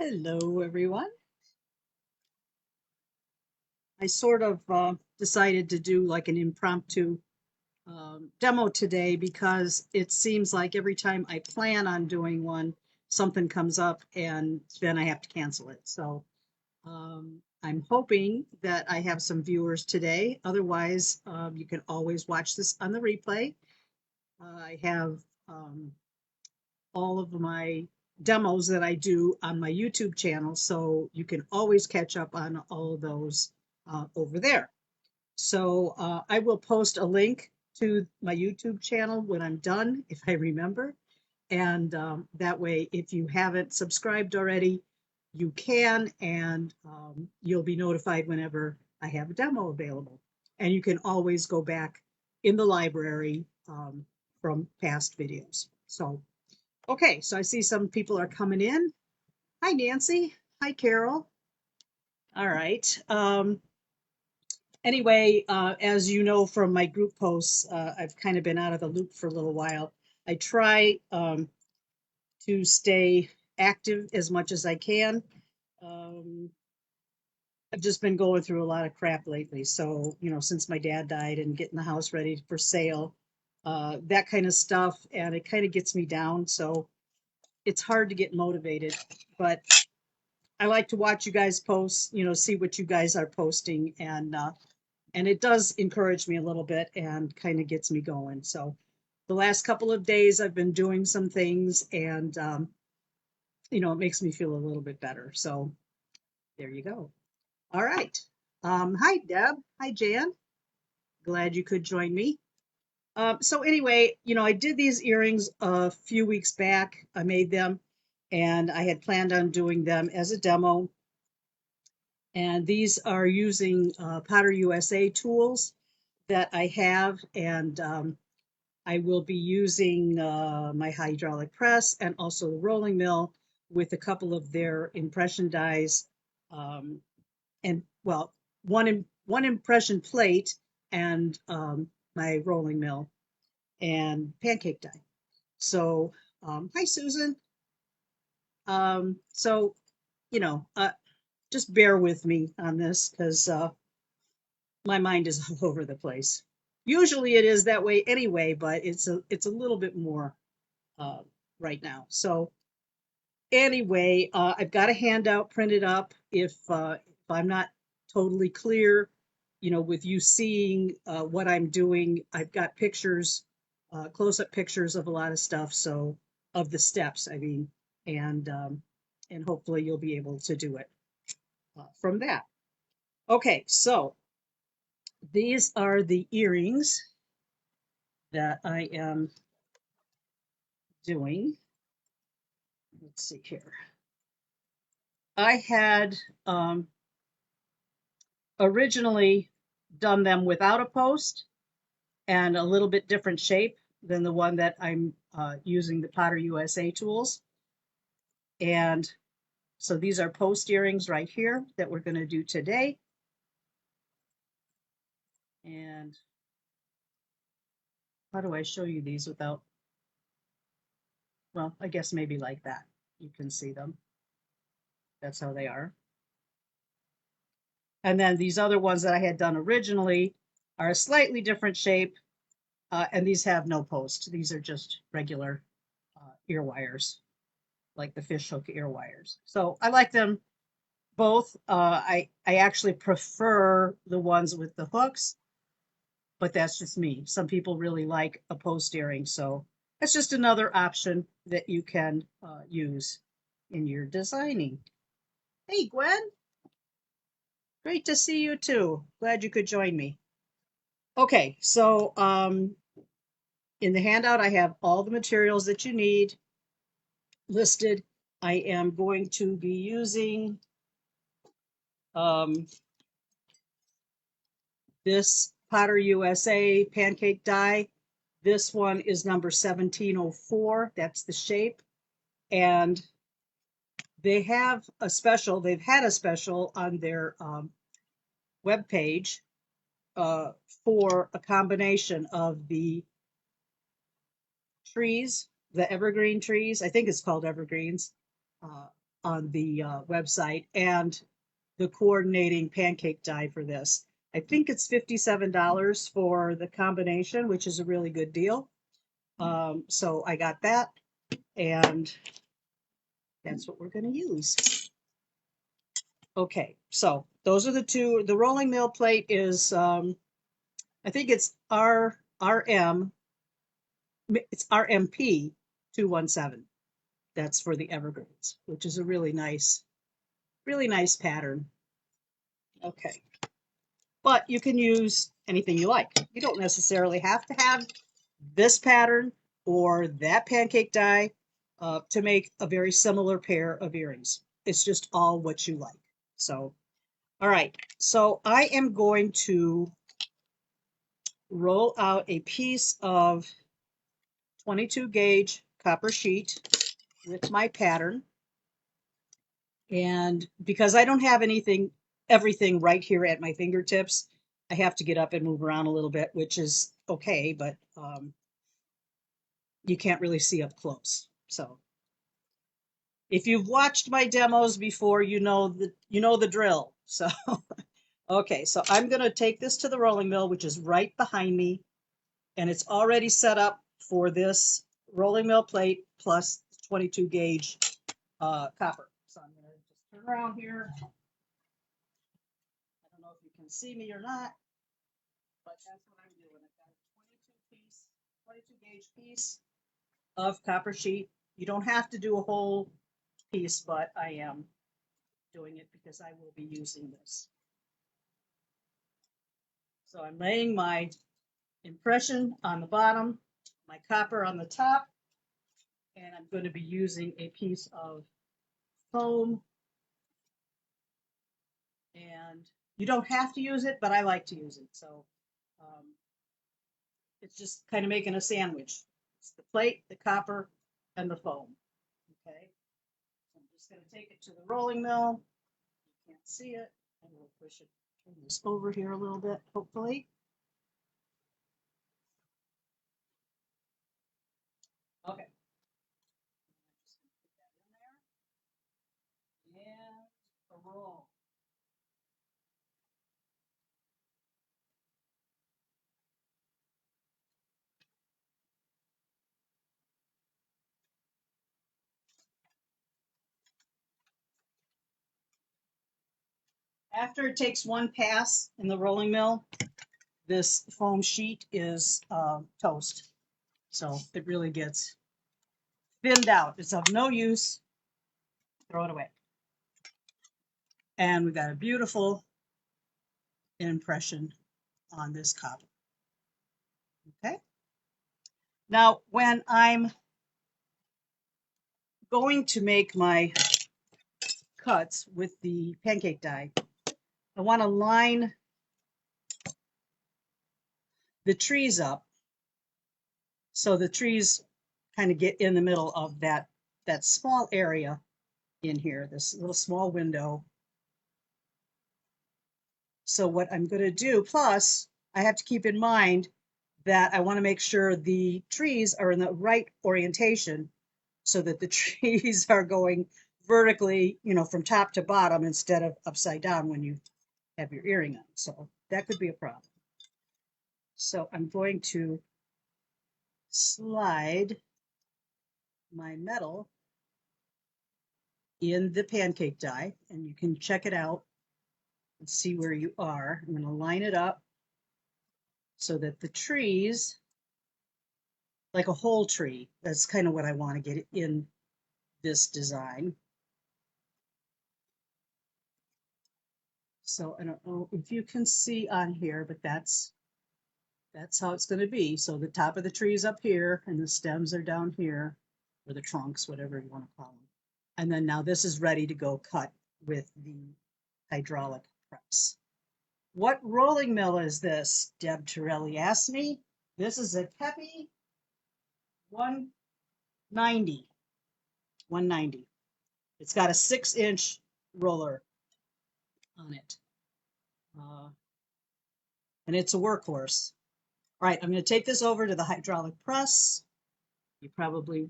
Hello, everyone. I sort of decided to do like an impromptu demo today because it seems like every time I plan on doing one, something comes up and then I have to cancel it. So I'm hoping that I have some viewers today. Otherwise, you can always watch this on the replay. I have um, all of my demos that I do on my YouTube channel, so you can always catch up on all of those over there. So I will post a link to my YouTube channel when I'm done, if I remember. And that way, if you haven't subscribed already, you can, and you'll be notified whenever I have a demo available. And you can always go back in the library from past videos. So okay, so I see some people are coming in. Hi, Nancy. Hi, Carol. All right. Anyway, as you know from my group posts, I've kind of been out of the loop for a little while. I try to stay active as much as I can. Um, I've just been going through a lot of crap lately. So, since my dad died and getting the house ready for sale, that kind of stuff, and it kind of gets me down. So it's hard to get motivated. But I like to watch you guys post, see what you guys are posting, and it does encourage me a little bit and kind of gets me going. So the last couple of days I've been doing some things, and it makes me feel a little bit better. So there you go. All right. Hi, Deb. Hi, Jan. Glad you could join me. So anyway, I did these earrings a few weeks back. I made them, and I had planned on doing them as a demo. And these are using Potter USA tools that I have, and I will be using my hydraulic press and also the rolling mill with a couple of their impression dies, um, and well, one impression plate and my rolling mill and pancake die. So, hi Susan. So you know, uh, just bear with me on this because my mind is all over the place. Usually it is that way anyway, but it's a little bit more uh, right now. So anyway, I've got a handout printed up. If I'm not totally clear, with you seeing what I'm doing, I've got pictures, close-up pictures of a lot of stuff. So of the steps, I mean, and hopefully you'll be able to do it from that. Okay, so these are the earrings that I am doing. Let's see here. I had originally done them without a post and a little bit different shape than the one that I'm using the Potter USA tools. And so these are post earrings right here that we're going to do today. And how do I show you these without, well, I guess maybe like that. You can see them. That's how they are. And then these other ones that I had done originally are a slightly different shape, and these have no post. These are just regular ear wires, like the fishhook ear wires. So I like them both. I actually prefer the ones with the hooks, but that's just me. Some people really like a post earring, so it's just another option that you can use in your designing. Hey, Gwen, great to see you too. Glad you could join me. Okay, so in the handout, I have all the materials that you need listed. I am going to be using this Potter USA pancake die. This one is number 1704. That's the shape. And they've had a special on their webpage for a combination of the trees, the evergreen trees. I think it's called evergreens. on the website, and the coordinating pancake die for this. I think it's $57 for the combination, which is a really good deal. So I got that, and that's what we're going to use. Okay, so those are the two. The rolling mill plate is, I think it's it's RMP 217. That's for the evergreens, which is a really nice pattern. Okay, but you can use anything you like. You don't necessarily have to have this pattern or that pancake die to make a very similar pair of earrings. It's just all what you like. So, all right. So I am going to roll out a piece of 22 gauge copper sheet with my pattern. And because I don't have everything right here at my fingertips, I have to get up and move around a little bit, which is okay, but you can't really see up close. So if you've watched my demos before, you know the drill. So okay, so I'm going to take this to the rolling mill, which is right behind me, and it's already set up for this rolling mill plate plus 22 gauge copper. So I'm going to just turn around here. I don't know if you can see me or not, but that's what I'm doing. I've got a 22 gauge piece of copper sheet. You don't have to do a whole piece, but I am doing it because I will be using this. So I'm laying my impression on the bottom, my copper on the top, and I'm going to be using a piece of foam. And you don't have to use it, but I like to use it. So it's just kind of making a sandwich. It's the plate, the copper, and the foam. Okay. So I'm just going to take it to the rolling mill. You can't see it. And we'll push it, turn this over here a little bit, hopefully. Okay. Just gonna put that in there. And a roll. After it takes one pass in the rolling mill, this foam sheet is toast. So it really gets thinned out. It's of no use. Throw it away. And we've got a beautiful impression on this copper. Okay. Now, when I'm going to make my cuts with the pancake die, I want to line the trees up so the trees kind of get in the middle of that small area in here, this little small window. So what I'm going to do, plus I have to keep in mind that I want to make sure the trees are in the right orientation so that the trees are going vertically, from top to bottom instead of upside down when you have your earring on. So that could be a problem. So I'm going to slide my metal in the pancake die, and you can check it out and see where you are. I'm going to line it up so that the trees, like a whole tree, that's kind of what I want to get in this design. So I don't know if you can see on here, but that's how it's going to be. So the top of the tree is up here and the stems are down here, or the trunks, whatever you want to call them. And then now this is ready to go cut with the hydraulic press. What rolling mill is this? Deb Torelli asked me. This is a Kepi 190. 190. It's got a 6-inch roller on it. And it's a workhorse. All right, I'm going to take this over to the hydraulic press. You probably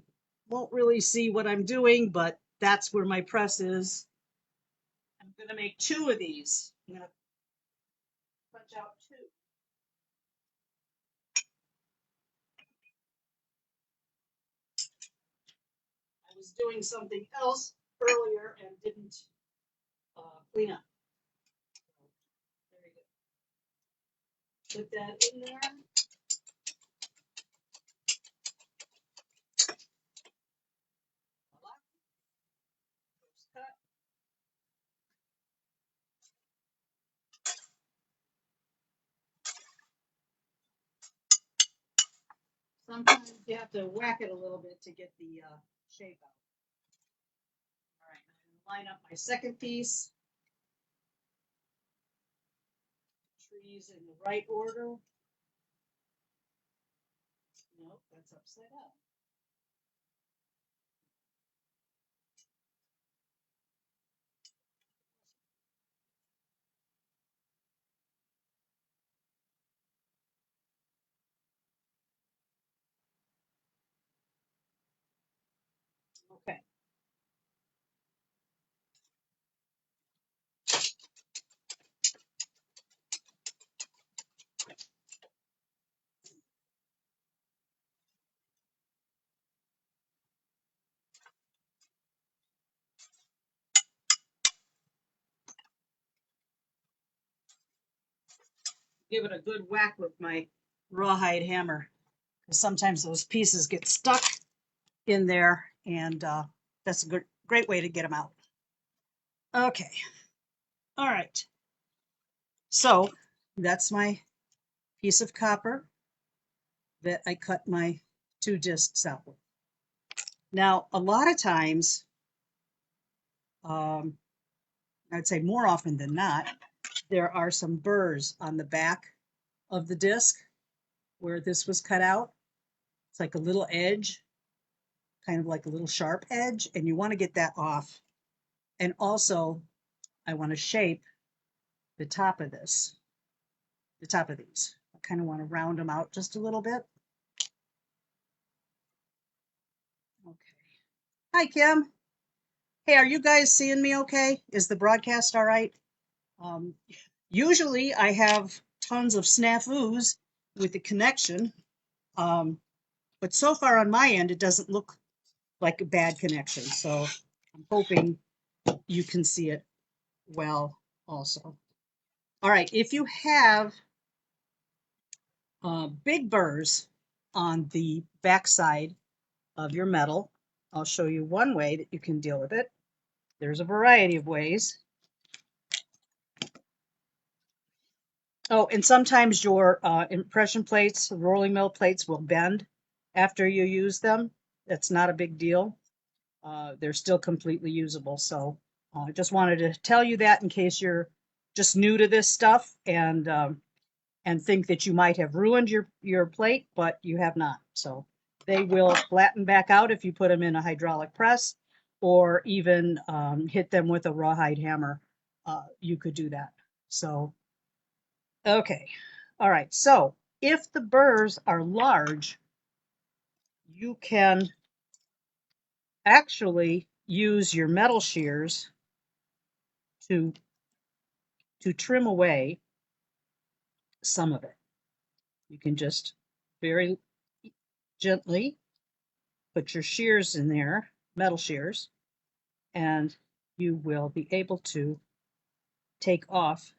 won't really see what I'm doing, but that's where my press is. I'm going to make 2 of these. I'm going to punch out 2. I was doing something else earlier and didn't clean up. Very good. Put that in there. Voila. First cut. Sometimes you have to whack it a little bit to get the shape out. All right, I'm going to line up my second piece. Trees in the right order. Nope, that's upside down. Okay. Give it a good whack with my rawhide hammer, because sometimes those pieces get stuck in there, and that's a great way to get them out. Okay. All right. So that's my piece of copper that I cut my 2 discs out with. Now, a lot of times, I'd say more often than not, there are some burrs on the back of the disc where this was cut out. It's like a little edge, kind of like a little sharp edge, and you want to get that off. And also, I want to shape the top of this, the top of these. I kind of want to round them out just a little bit. Okay. Hi, Kim. Hey, are you guys seeing me okay? Is the broadcast all right? Um, Usually I have tons of snafus with the connection, but so far on my end, it doesn't look like a bad connection. So I'm hoping you can see it well also. All right, if you have big burrs on the backside of your metal, I'll show you one way that you can deal with it. There's a variety of ways. Oh, and sometimes your impression plates, rolling mill plates will bend after you use them. That's not a big deal. They're still completely usable. So I just wanted to tell you that in case you're just new to this stuff and think that you might have ruined your plate, but you have not. So they will flatten back out if you put them in a hydraulic press or even hit them with a rawhide hammer. You could do that. So, okay. All right. So if the burrs are large, you can actually use your metal shears to trim away some of it. You can just very gently put your shears in there, metal shears, and you will be able to take off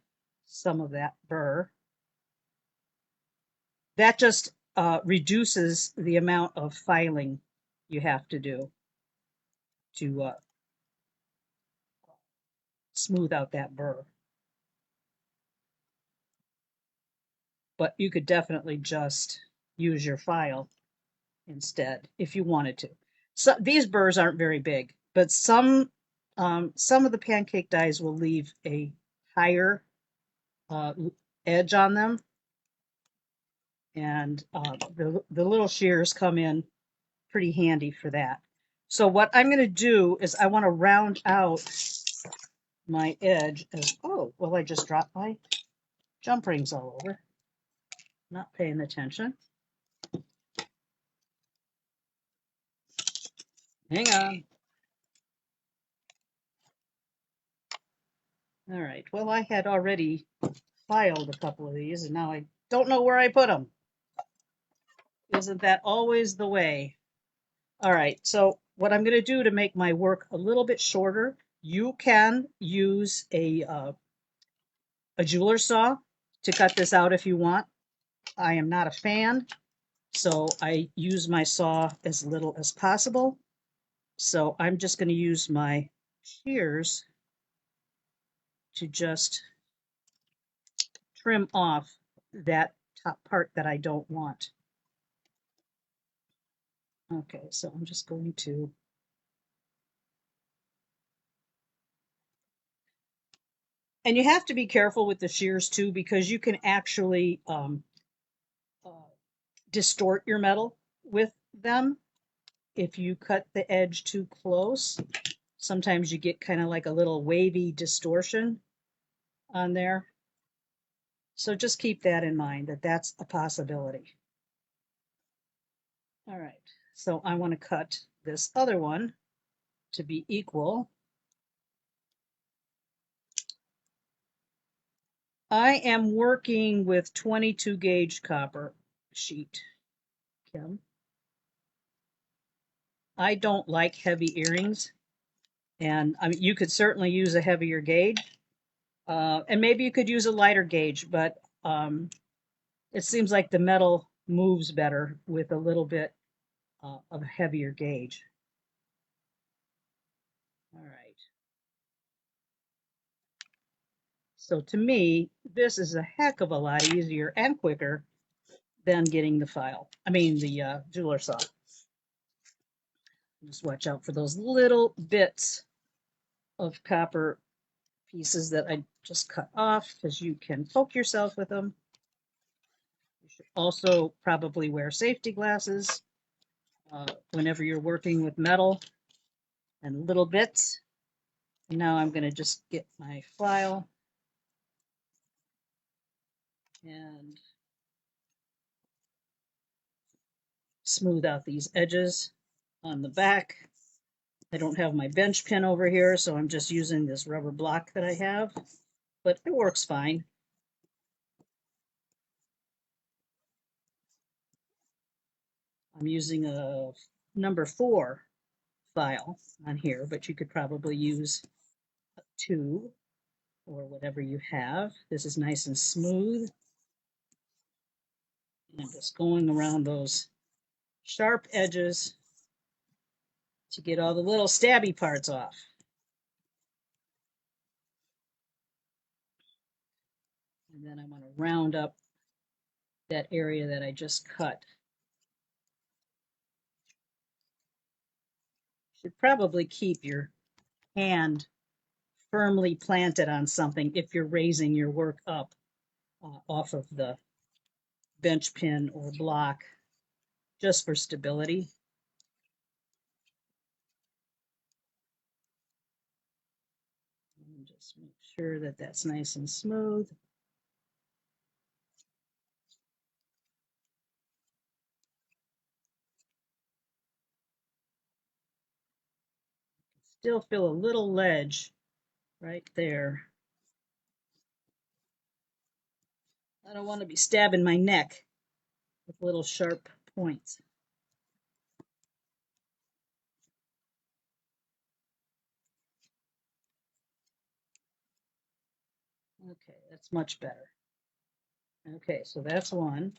some of that burr. That just reduces the amount of filing you have to do to smooth out that burr. But you could definitely just use your file instead if you wanted to. So these burrs aren't very big, but some of the pancake dies will leave a higher edge on them, and the little shears come in pretty handy for that. So what I'm going to do is I want to round out my edge as, oh, well, I just dropped my jump rings all over. Not paying attention. Hang on. All right, well, I had already filed a couple of these and now I don't know where I put them. Isn't that always the way? All right, so what I'm going to do to make my work a little bit shorter, you can use a jeweler saw to cut this out if you want. I am not a fan, so I use my saw as little as possible. So I'm just going to use my shears to just trim off that top part that I don't want. Okay, so I'm just going to, and you have to be careful with the shears too, because you can actually uh, distort your metal with them. If you cut the edge too close, sometimes you get kind of like a little wavy distortion on there. So just keep that in mind, that that's a possibility. All right, so I want to cut this other one to be equal. I am working with 22 gauge copper sheet, Kim. I don't like heavy earrings, and I mean, you could certainly use a heavier gauge, and maybe you could use a lighter gauge, but it seems like the metal moves better with a little bit of a heavier gauge. All right. So to me, this is a heck of a lot easier and quicker than getting the file. I mean, the jeweler saw. Just watch out for those little bits of copper pieces that I just cut off, because you can poke yourself with them. You should also probably wear safety glasses whenever you're working with metal and little bits. And now I'm going to just get my file and smooth out these edges on the back. I don't have my bench pin over here, so I'm just using this rubber block that I have, but it works fine. I'm using a number 4 file on here, but you could probably use a 2 or whatever you have. This is nice and smooth. And I'm just going around those sharp edges to get all the little stabby parts off. And then I want to round up that area that I just cut. You should probably keep your hand firmly planted on something if you're raising your work up off of the bench pin or block, just for stability. And just make sure that that's nice and smooth. Still feel a little ledge right there. I don't want to be stabbing my neck with little sharp points. Okay, that's much better. Okay, so that's one.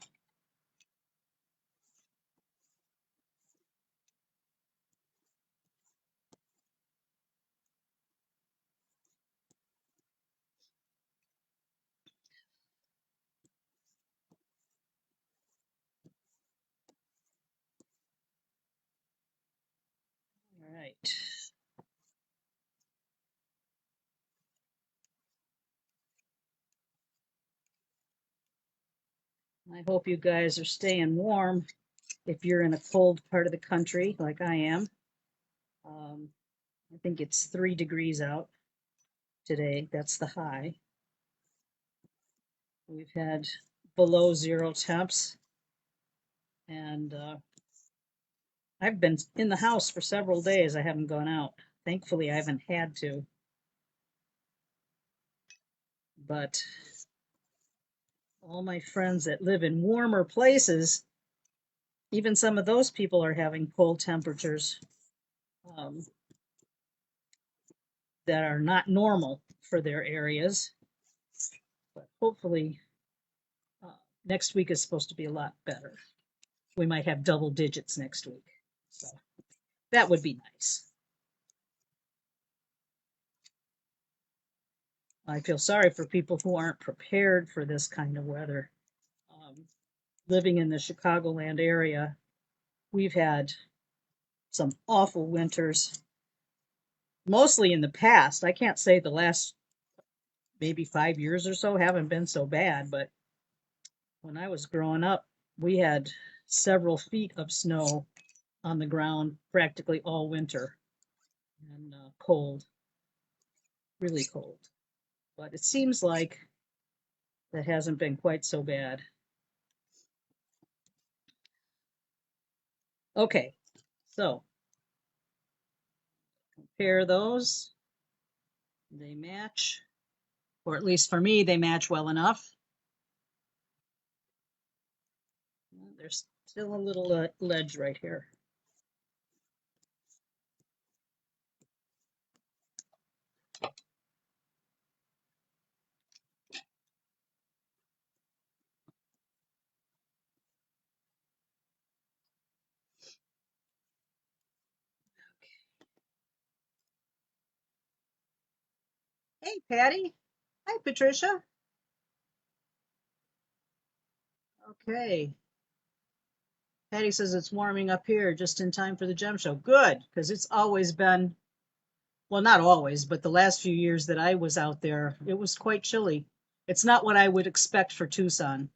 All right. I hope you guys are staying warm if you're in a cold part of the country like I am. I think it's 3 degrees out today. That's the high. We've had below 0 temps, and I've been in the house for several days. I haven't gone out. Thankfully, I haven't had to. But all my friends that live in warmer places, even some of those people are having cold temperatures um, that are not normal for their areas. But hopefully, uh, next week is supposed to be a lot better. We might have double digits next week. So that would be nice. I feel sorry for people who aren't prepared for this kind of weather. Living in the Chicagoland area, we've had some awful winters, mostly in the past. I can't say the last maybe 5 years or so haven't been so bad, but when I was growing up, we had several feet of snow on the ground practically all winter, and cold, really cold. But it seems like that hasn't been quite so bad. Okay, so compare those. They match, or at least for me, they match well enough. There's still a little ledge right here. Hey, Patty. Hi, Patricia. Okay. Patty says it's warming up here just in time for the gem show. Good, because it's always been, well, not always, but the last few years that I was out there, it was quite chilly. It's not what I would expect for Tucson,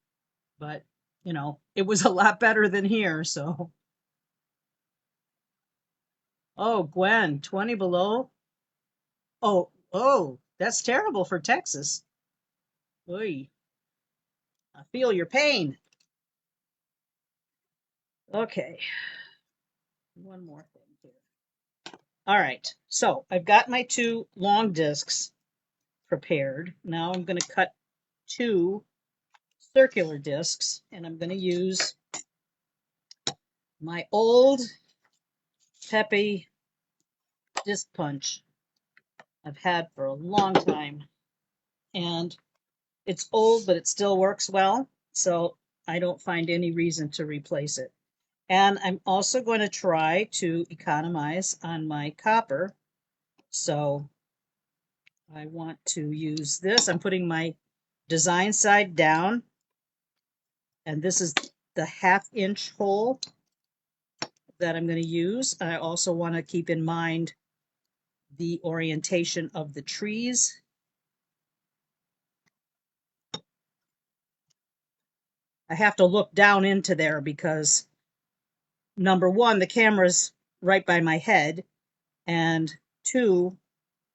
but it was a lot better than here. So, oh, Gwen, 20 below. Oh, that's terrible for Texas. Oy, I feel your pain. Okay, one more thing here. All right, so I've got my two long discs prepared. Now I'm going to cut two circular discs, and I'm going to use my old Peppy disc punch I've had for a long time. And it's old, but it still works well, so I don't find any reason to replace it. And I'm also going to try to economize on my copper. So I want to use this. I'm putting my design side down, and this is the 1/2 inch hole that I'm going to use. I also want to keep in mind the orientation of the trees. I have to look down into there because number one, the camera's right by my head, and two,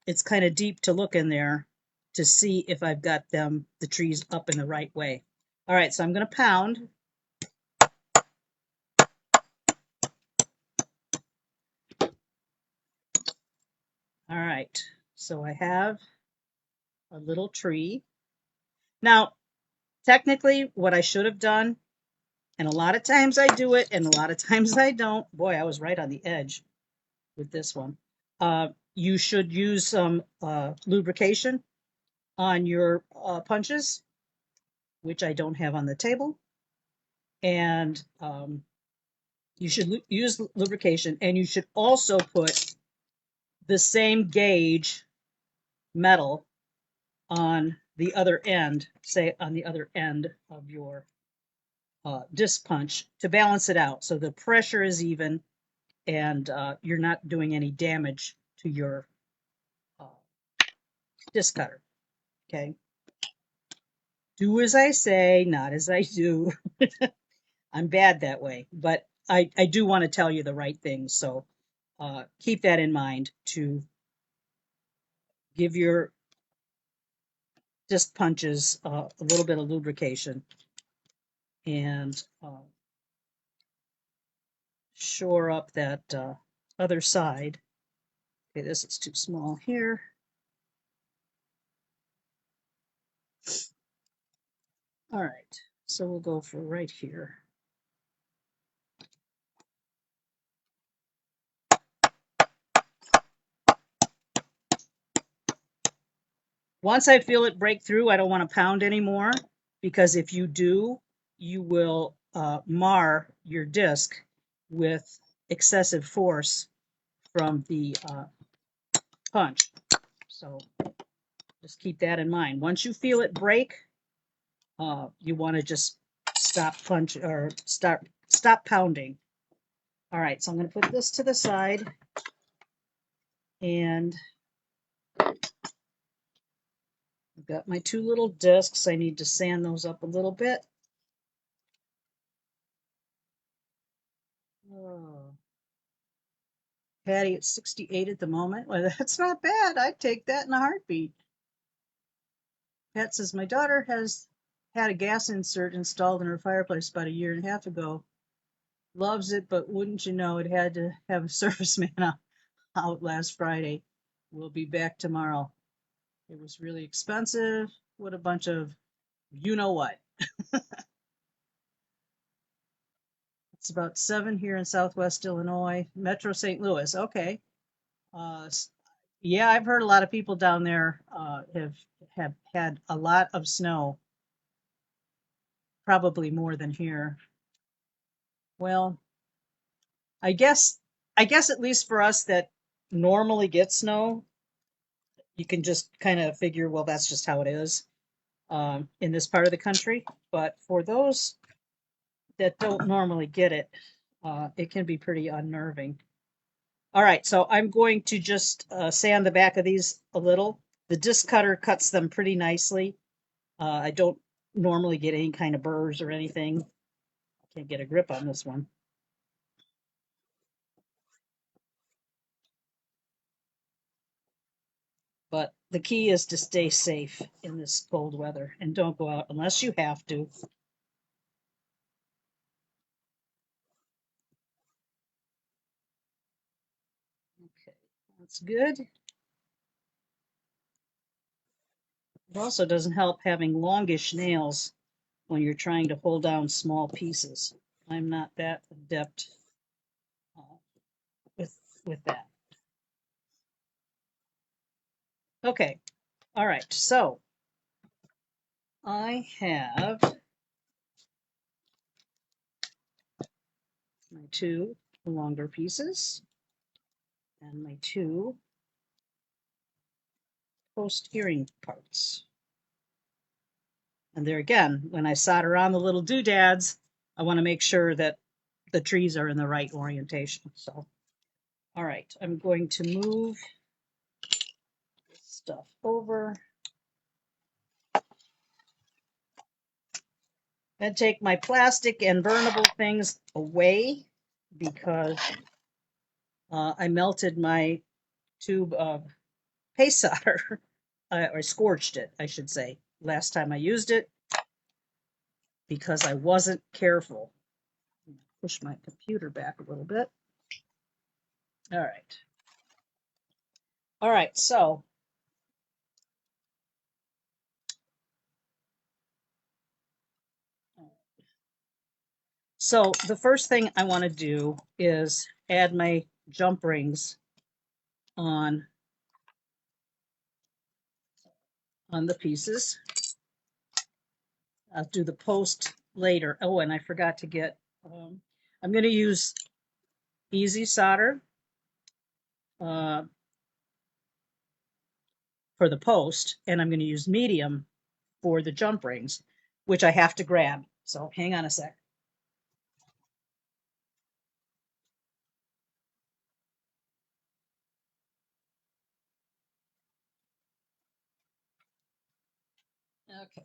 it's kind of deep to look in there to see if I've got the trees up in the right way. All right, so I'm going to pound. All right, so I have a little tree. Now, technically, what I should have done, and a lot of times I do it, and a lot of times I don't. Boy, I was right on the edge with this one. You should use some lubrication on your punches, which I don't have on the table. And you should use lubrication, and you should also put the same gauge metal on the other end, say on the other end of your disc punch to balance it out so the pressure is even and you're not doing any damage to your uh, disc cutter. Okay. Do as I say, not as I do. I'm bad that way, but I do want to tell you the right things. So keep that in mind to give your disc punches a little bit of lubrication and shore up that other side. Okay, this is too small here. All right, so we'll go for right here. Once I feel it break through, I don't want to pound anymore, because if you do, you will mar your disc with excessive force from the punch. So just keep that in mind. Once you feel it break, you want to just stop punch or stop pounding. All right, so I'm going to put this to the side, and I've got my two little discs. I need to sand those up a little bit. Oh. Patty at 68 at the moment. Well, that's not bad. I'd take that in a heartbeat. Pat says, my daughter has had a gas insert installed in her fireplace about a year and a half ago. Loves it, but wouldn't you know, it had to have a serviceman out last Friday. We'll be back tomorrow. It was really expensive. What a bunch of you know what. It's about 7 here in Southwest Illinois, Metro St. Louis. Okay. Uh, yeah, I've heard a lot of people down there have had a lot of snow, probably more than here. Well, I guess I guess at least for us that normally get snow, you can just kind of figure, well, that's just how it is in this part of the country. But for those that don't normally get it, it can be pretty unnerving. All right, so I'm going to just sand the back of these a little. The disc cutter cuts them pretty nicely. I don't normally get any kind of burrs or anything. I can't get a grip on this one. But the key is to stay safe in this cold weather and don't go out unless you have to. Okay, that's good. It also doesn't help having longish nails when you're trying to hold down small pieces. I'm not that adept uh, with that. Okay, all right. So I have my two longer pieces and my two post hearing parts. And there again, when I solder on the little doodads, I want to make sure that the trees are in the right orientation. So, all right, I'm going to move this stuff over and take my plastic and burnable things away because I melted my tube of paste solder, or scorched it, I should say, last time I used it because I wasn't careful. Push my computer back a little bit. All right. All right, so the first thing I want to do is add my jump rings on the pieces. I'll do the post later. Oh, and I forgot to get, I'm going to use easy solder uh, for the post, and I'm going to use medium for the jump rings, which I have to grab. So hang on a sec. Okay.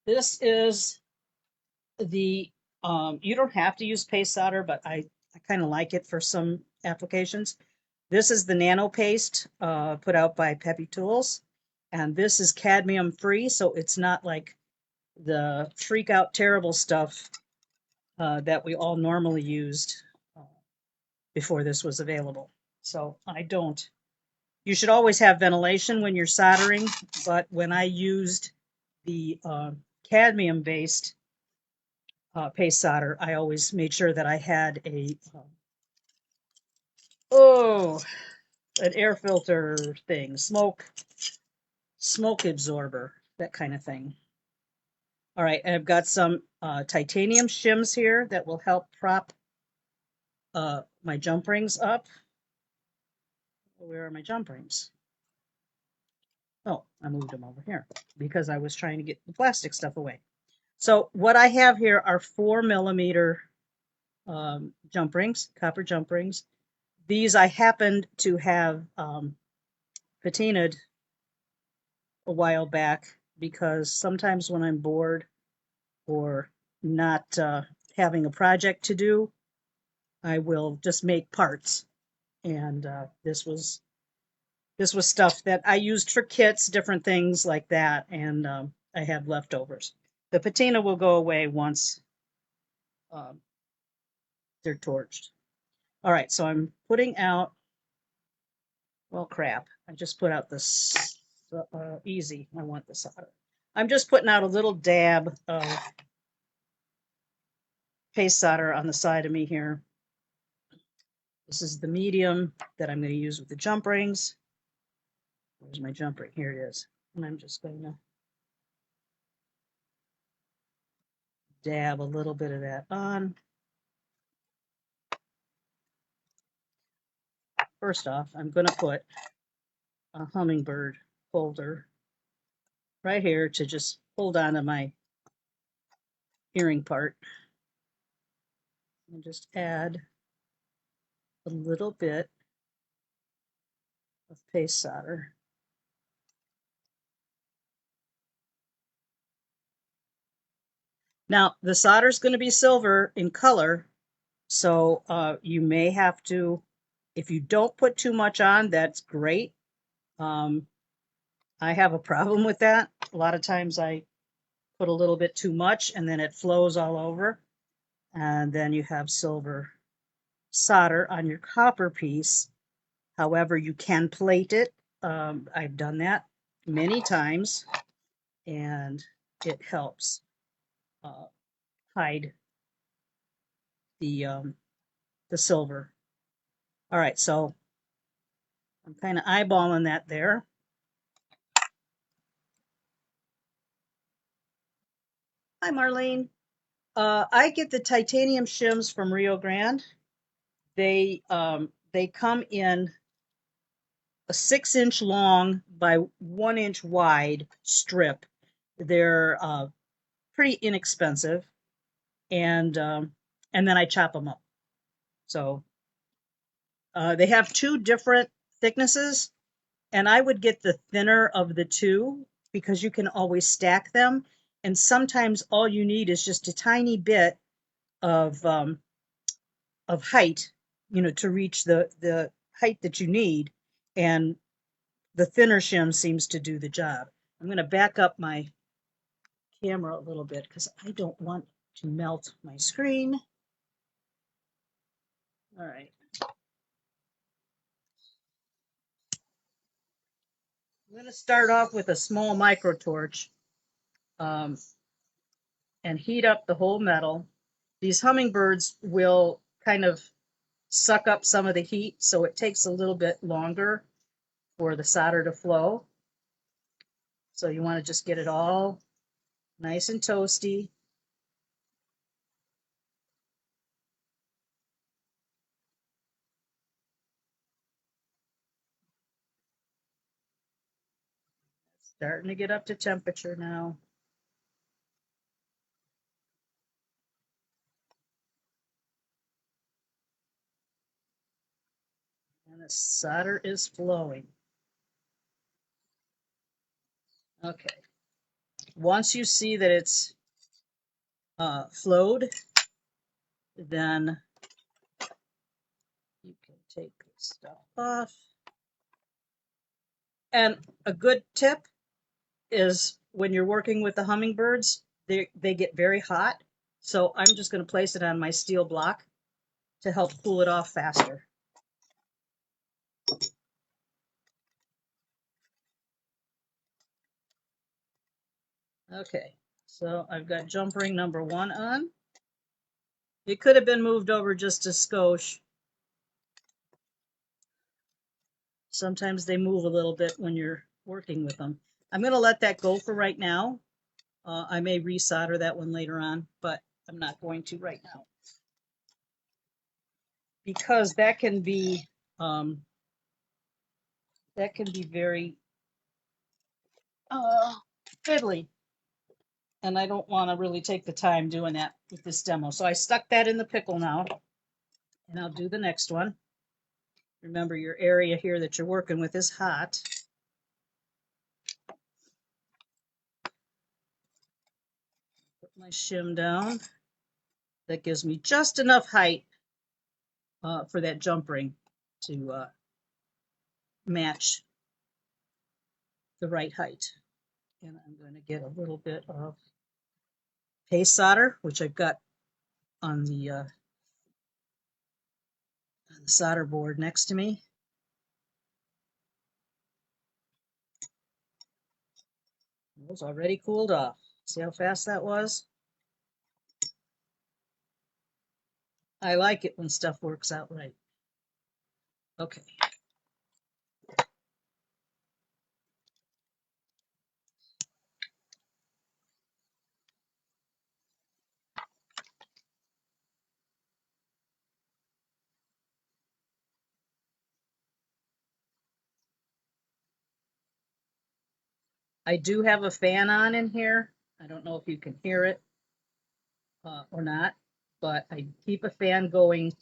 This is the, you don't have to use paste solder, but I kind of like it for some applications. This is the nano paste put out by Peppy Tools. And this is cadmium free, so it's not like the freak out terrible stuff that we all normally used before this was available. So I don't. You should always have ventilation when you're soldering, but when I used the cadmium-based paste solder, I always made sure that I had an air filter thing, smoke absorber, that kind of thing. All right, and I've got some titanium shims here that will help prop my jump rings up. Where are my jump rings? Oh, I moved them over here because I was trying to get the plastic stuff away. So what I have here are 4mm jump rings, copper jump rings. These I happened to have patinaed a while back because sometimes when I'm bored or not having a project to do, I will just make parts. And this was stuff that I used for kits, different things like that, and I have leftovers. The patina will go away once um, they're torched. All right, so I'm putting out, well, crap. I just put out this easy. I want this out. I'm just putting out a little dab of paste solder on the side of me here. This is the medium that I'm going to use with the jump rings. Where's my jump ring? Here it is. And I'm just going to dab a little bit of that on. First off, I'm going to put a hummingbird holder right here to just hold on to my earring part. And just add a little bit of paste solder. Now, the solder is going to be silver in color, so you may have to, if you don't put too much on, that's great. I have a problem with that. A lot of times I put a little bit too much and then it flows all over, and then you have silver solder on your copper piece. However, you can plate it. I've done that many times, and it helps hide the silver. All right, so I'm kind of eyeballing that there. Hi, Marlene. I get the titanium shims from Rio Grande. They come in a 6-inch long by 1-inch wide strip. They're pretty inexpensive, and then I chop them up. So they have 2 different thicknesses, and I would get the thinner of the 2 because you can always stack them. And sometimes all you need is just a tiny bit of height, to reach the height that you need, and the thinner shim seems to do the job. I'm going to back up my camera a little bit because I don't want to melt my screen. All right. I'm going to start off with a small micro torch and heat up the whole metal. These hummingbirds will kind of suck up some of the heat, so it takes a little bit longer for the solder to flow. So you want to just get it all nice and toasty. Starting to get up to temperature now. And the solder is flowing. Okay. Once you see that it's flowed, then you can take this stuff off. And a good tip is when you're working with the hummingbirds, they get very hot. So I'm just going to place it on my steel block to help cool it off faster. Okay, So I've got jump ring number 1 on. It could have been moved over just a skosh. Sometimes they move a little bit when you're working with them. I'm going to let that go for right now. I may resolder that one later on, but I'm not going to right now. Because that can be very fiddly. And I don't want to really take the time doing that with this demo. So I stuck that in the pickle now. And I'll do the next one. Remember, your area here that you're working with is hot. Put my shim down. That gives me just enough height for that jump ring to match the right height. And I'm going to get a little bit of paste solder, which I've got on the solder board next to me. It was already cooled off. See how fast that was? I like it when stuff works out right. Okay. I do have a fan on in here. I don't know if you can hear it or not, but I keep a fan going,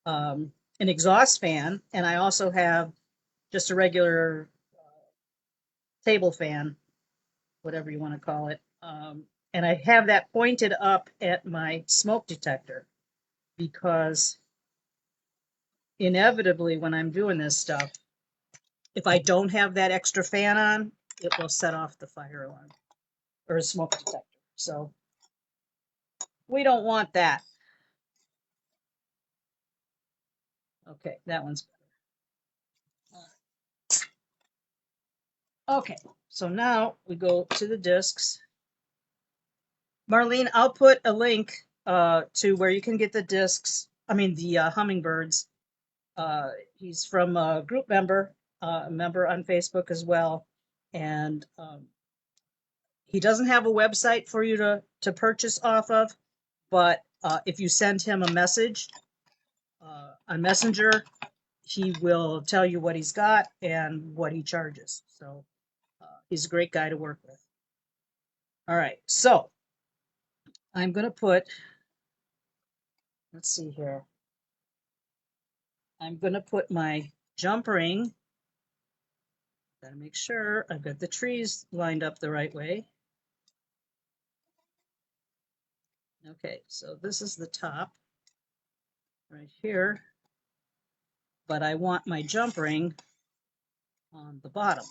an exhaust fan, and I also have just a regular table fan, whatever you want to call it. And I have that pointed up at my smoke detector because inevitably when I'm doing this stuff, if I don't have that extra fan on, it will set off the fire alarm or a smoke detector. So we don't want that. Okay, that one's better. Okay, so now we go to the discs. Marlene, I'll put a link to where you can get the discs. I mean, the hummingbirds. He's from a group member, a member on Facebook as well. And he doesn't have a website for you to purchase off of, but if you send him a message on Messenger, he will tell you what he's got and what he charges. So he's a great guy to work with. All right, so I'm going to put, let's see here. I'm going to put my jump ring. Got to make sure I've got the trees lined up the right way. Okay, so this is the top right here, but I want my jump ring on the bottom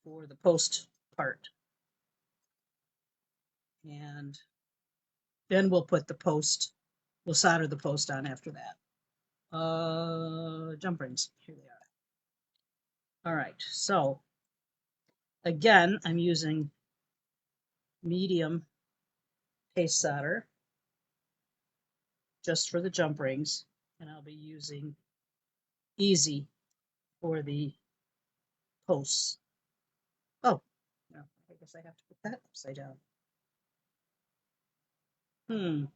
for the post part. And then we'll put the post, we'll solder the post on after that. Jump rings, here they are. All right, so again, I'm using medium paste solder just for the jump rings, and I'll be using easy for the posts. Oh, no, I guess I have to put that upside down. Want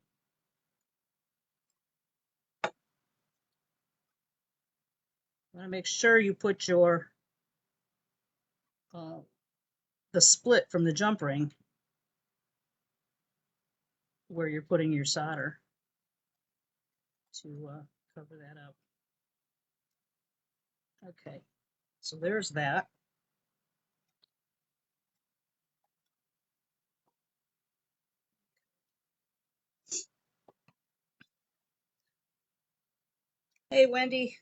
to make sure you put your the split from the jump ring where you're putting your solder to cover that up. Okay, so there's that. Hey, Wendy.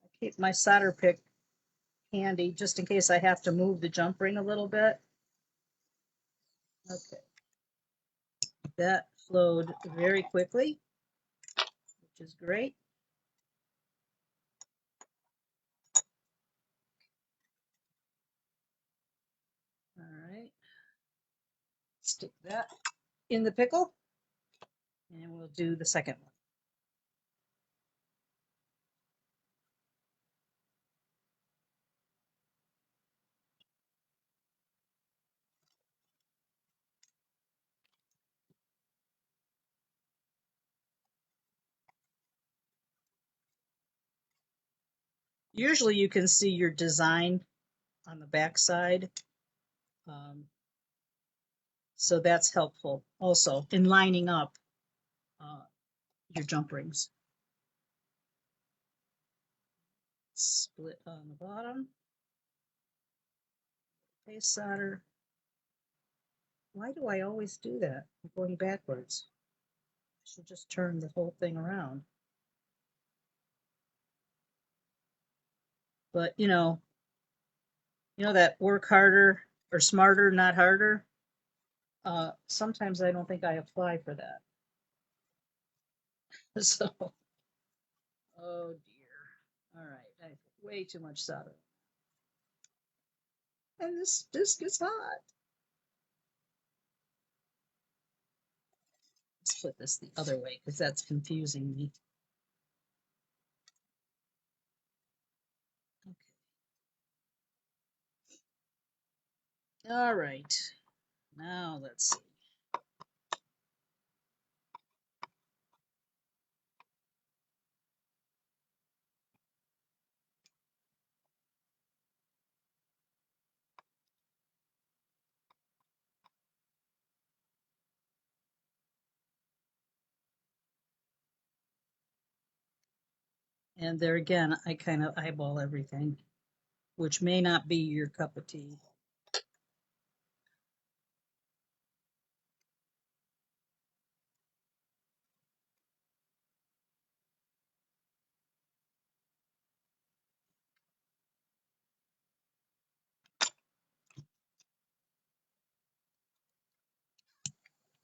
I keep my solder pick handy just in case I have to move the jump ring a little bit. Okay. that flowed very quickly, which is great. All right. Stick that in the pickle, and we'll do the second one. Usually you can see your design on the back side. So that's helpful also in lining up your jump rings. Split on the bottom. Paste solder. Why do I always do that? I'm going backwards. I should just turn the whole thing around. But you know that work harder or smarter, not harder. Sometimes I don't think I apply for that. So, oh dear. All right, I have way too much solder, and this gets hot. Let's put this the other way because that's confusing me. Okay. All right. Now let's see. And there again, I kind of eyeball everything, which may not be your cup of tea.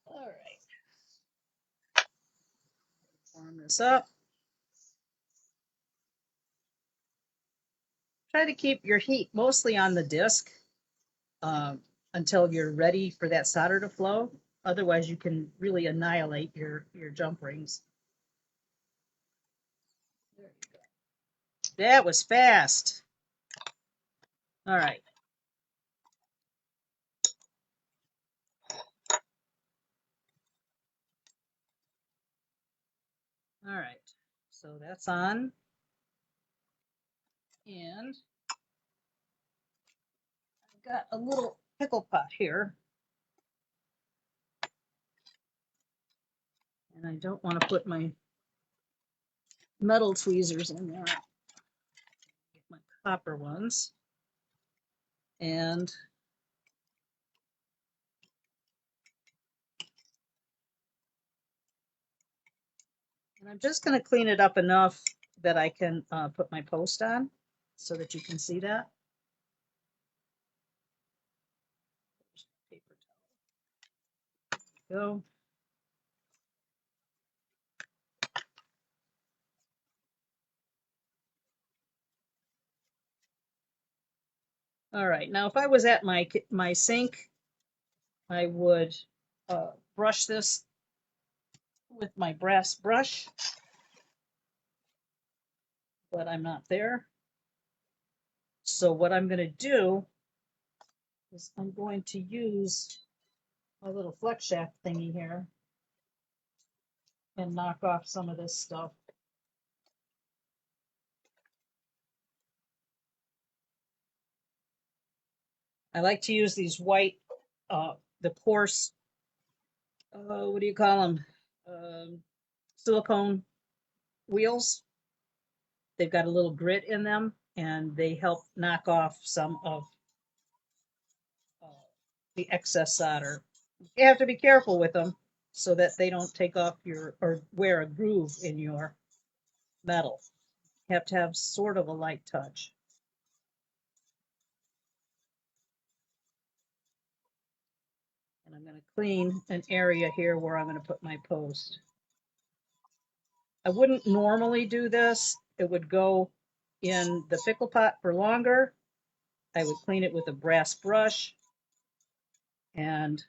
All right. Warm this up. Try to keep your heat mostly on the disc until you're ready for that solder to flow. Otherwise, you can really annihilate your jump rings. There you go. That was fast. All right. All right. So that's on. And I've got a little pickle pot here. And I don't want to put my metal tweezers in there. Get my copper ones. And I'm just going to clean it up enough that I can put my post on so that you can see that. Paper towel. Go. All right. Now, if I was at my sink, I would brush this with my brass brush, but I'm not there. So what I'm going to do is I'm going to use my little flex shaft thingy here and knock off some of this stuff. I like to use these white, the coarse, what do you call them? Silicone wheels. They've got a little grit in them, and they help knock off some of the excess solder. You have to be careful with them so that they don't take off or wear a groove in your metal. You have to have sort of a light touch. And I'm going to clean an area here where I'm going to put my post. I wouldn't normally do this. It would go in the pickle pot for longer. I would clean it with a brass brush, and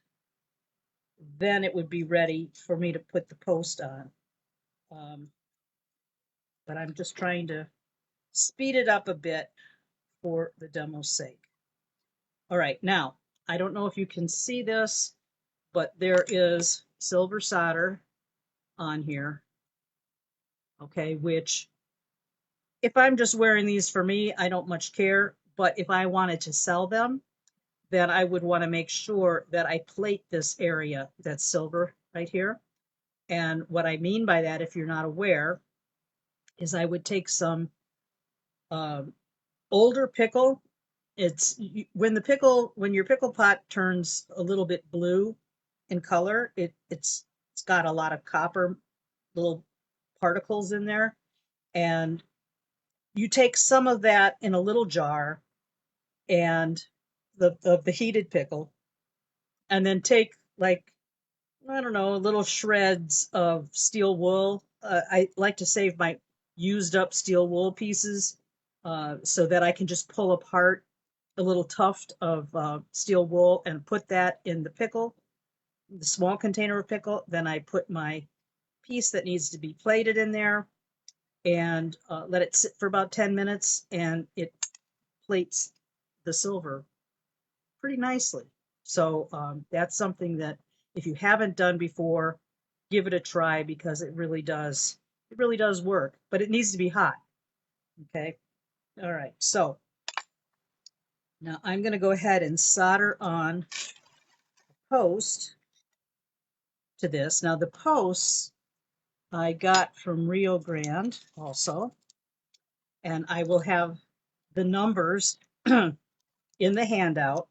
then it would be ready for me to put the post on. But I'm just trying to speed it up a bit for the demo's sake. All right, now, I don't know if you can see this, but there is silver solder on here, okay, which if I'm just wearing these for me, I don't much care. But if I wanted to sell them, then I would want to make sure that I plate this area that's silver right here. And what I mean by that, if you're not aware, is I would take some older pickle. It's when your pickle pot turns a little bit blue in color, it's got a lot of copper little particles in there, and you take some of that in a little jar and the heated pickle, and then take, like, I don't know, little shreds of steel wool. I like to save my used up steel wool pieces so that I can just pull apart a little tuft of steel wool and put that in the pickle, the small container of pickle. Then I put my piece that needs to be plated in there and let it sit for about 10 minutes, and it plates the silver pretty nicely. So that's something that if you haven't done before, give it a try, because it really does work, but it needs to be hot. Okay. All right. So now I'm going to go ahead and solder on a post to this. Now the posts I got from Rio Grande also, and I will have the numbers in the handout,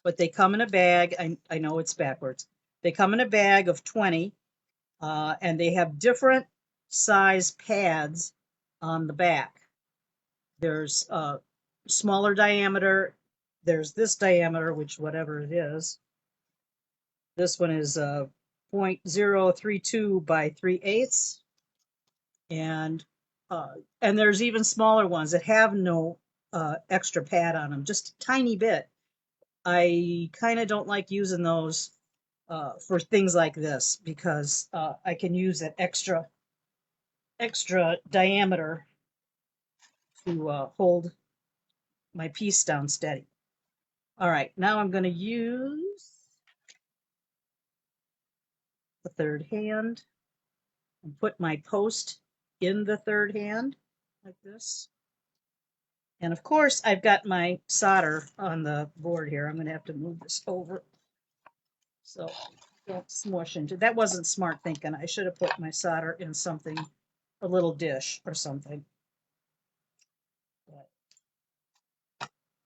but they come in a bag. I know it's backwards. They come in a bag of 20, and they have different size pads on the back. There's smaller diameter. There's this diameter, which whatever it is. This one is 0.032 by 3/8, and there's even smaller ones that have no extra pad on them, just a tiny bit. I kind of don't like using those for things like this, because I can use that extra diameter to hold my piece down steady. All right, now I'm going to use the third hand and put my post in the third hand like this. And of course, I've got my solder on the board here. I'm going to have to move this over so don't smush into. That wasn't smart thinking. I should have put my solder in something, a little dish or something. But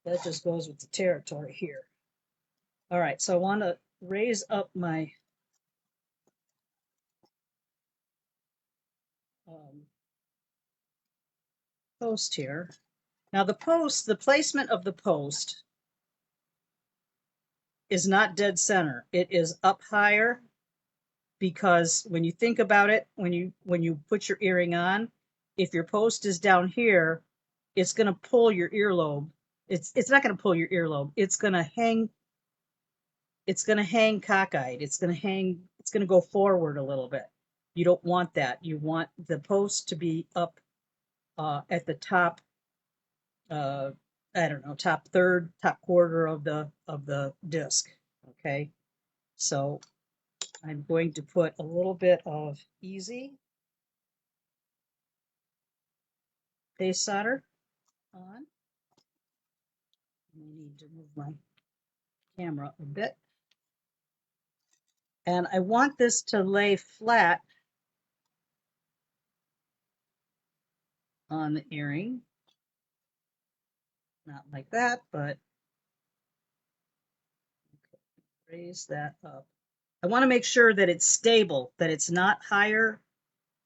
that just goes with the territory here. All right, so I want to raise up my post here. Now the placement of the post is not dead center. It is up higher, because when you think about it, when you put your earring on, if your post is down here, it's going to pull your earlobe. It's not going to pull your earlobe. It's going to hang. It's going to hang cockeyed. It's going to go forward a little bit. You don't want that. You want the post to be up at the top. I don't know, top third, top quarter of the disc. Okay, so I'm going to put a little bit of easy paste solder on. I need to move my camera a bit. And I want this to lay flat on the earring. Not like that, but raise that up. I want to make sure that it's stable, that it's not higher,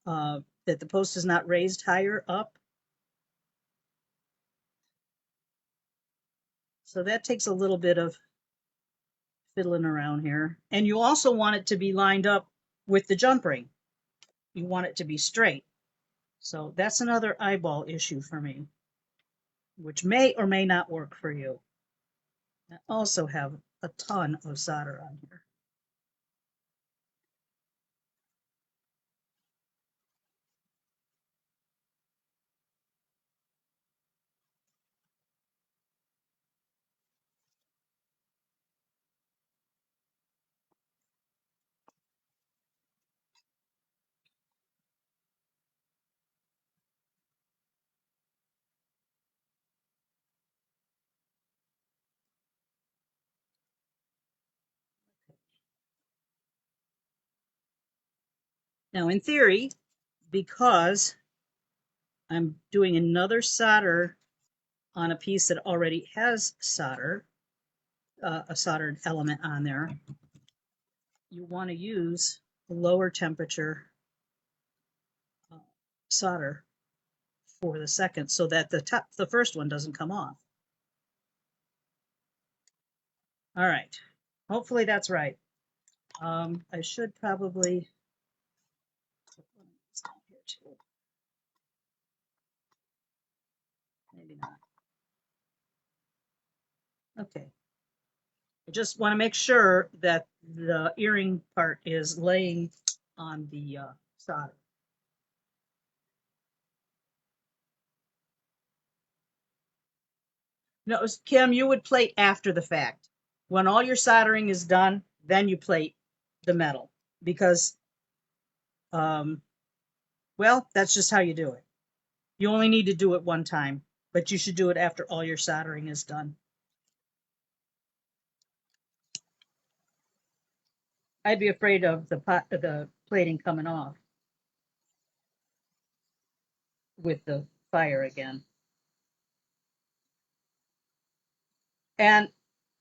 that the post is not raised higher up. So that takes a little bit of fiddling around here. And you also want it to be lined up with the jump ring. You want it to be straight. So that's another eyeball issue for me, which may or may not work for you. I also have a ton of solder on here. Now, in theory, because I'm doing another solder on a piece that already has solder, a soldered element on there, you want to use a lower temperature uh, solder for the second so that the first one doesn't come off. All right, hopefully that's right. I should probably put one of these down here too. Maybe not. Okay. I just want to make sure that the earring part is laying on the solder. No, Kim, you would plate after the fact. When all your soldering is done, then you plate the metal because, um, well, that's just how you do it. You only need to do it one time, but you should do it after all your soldering is done. I'd be afraid of the plating coming off with the fire again. And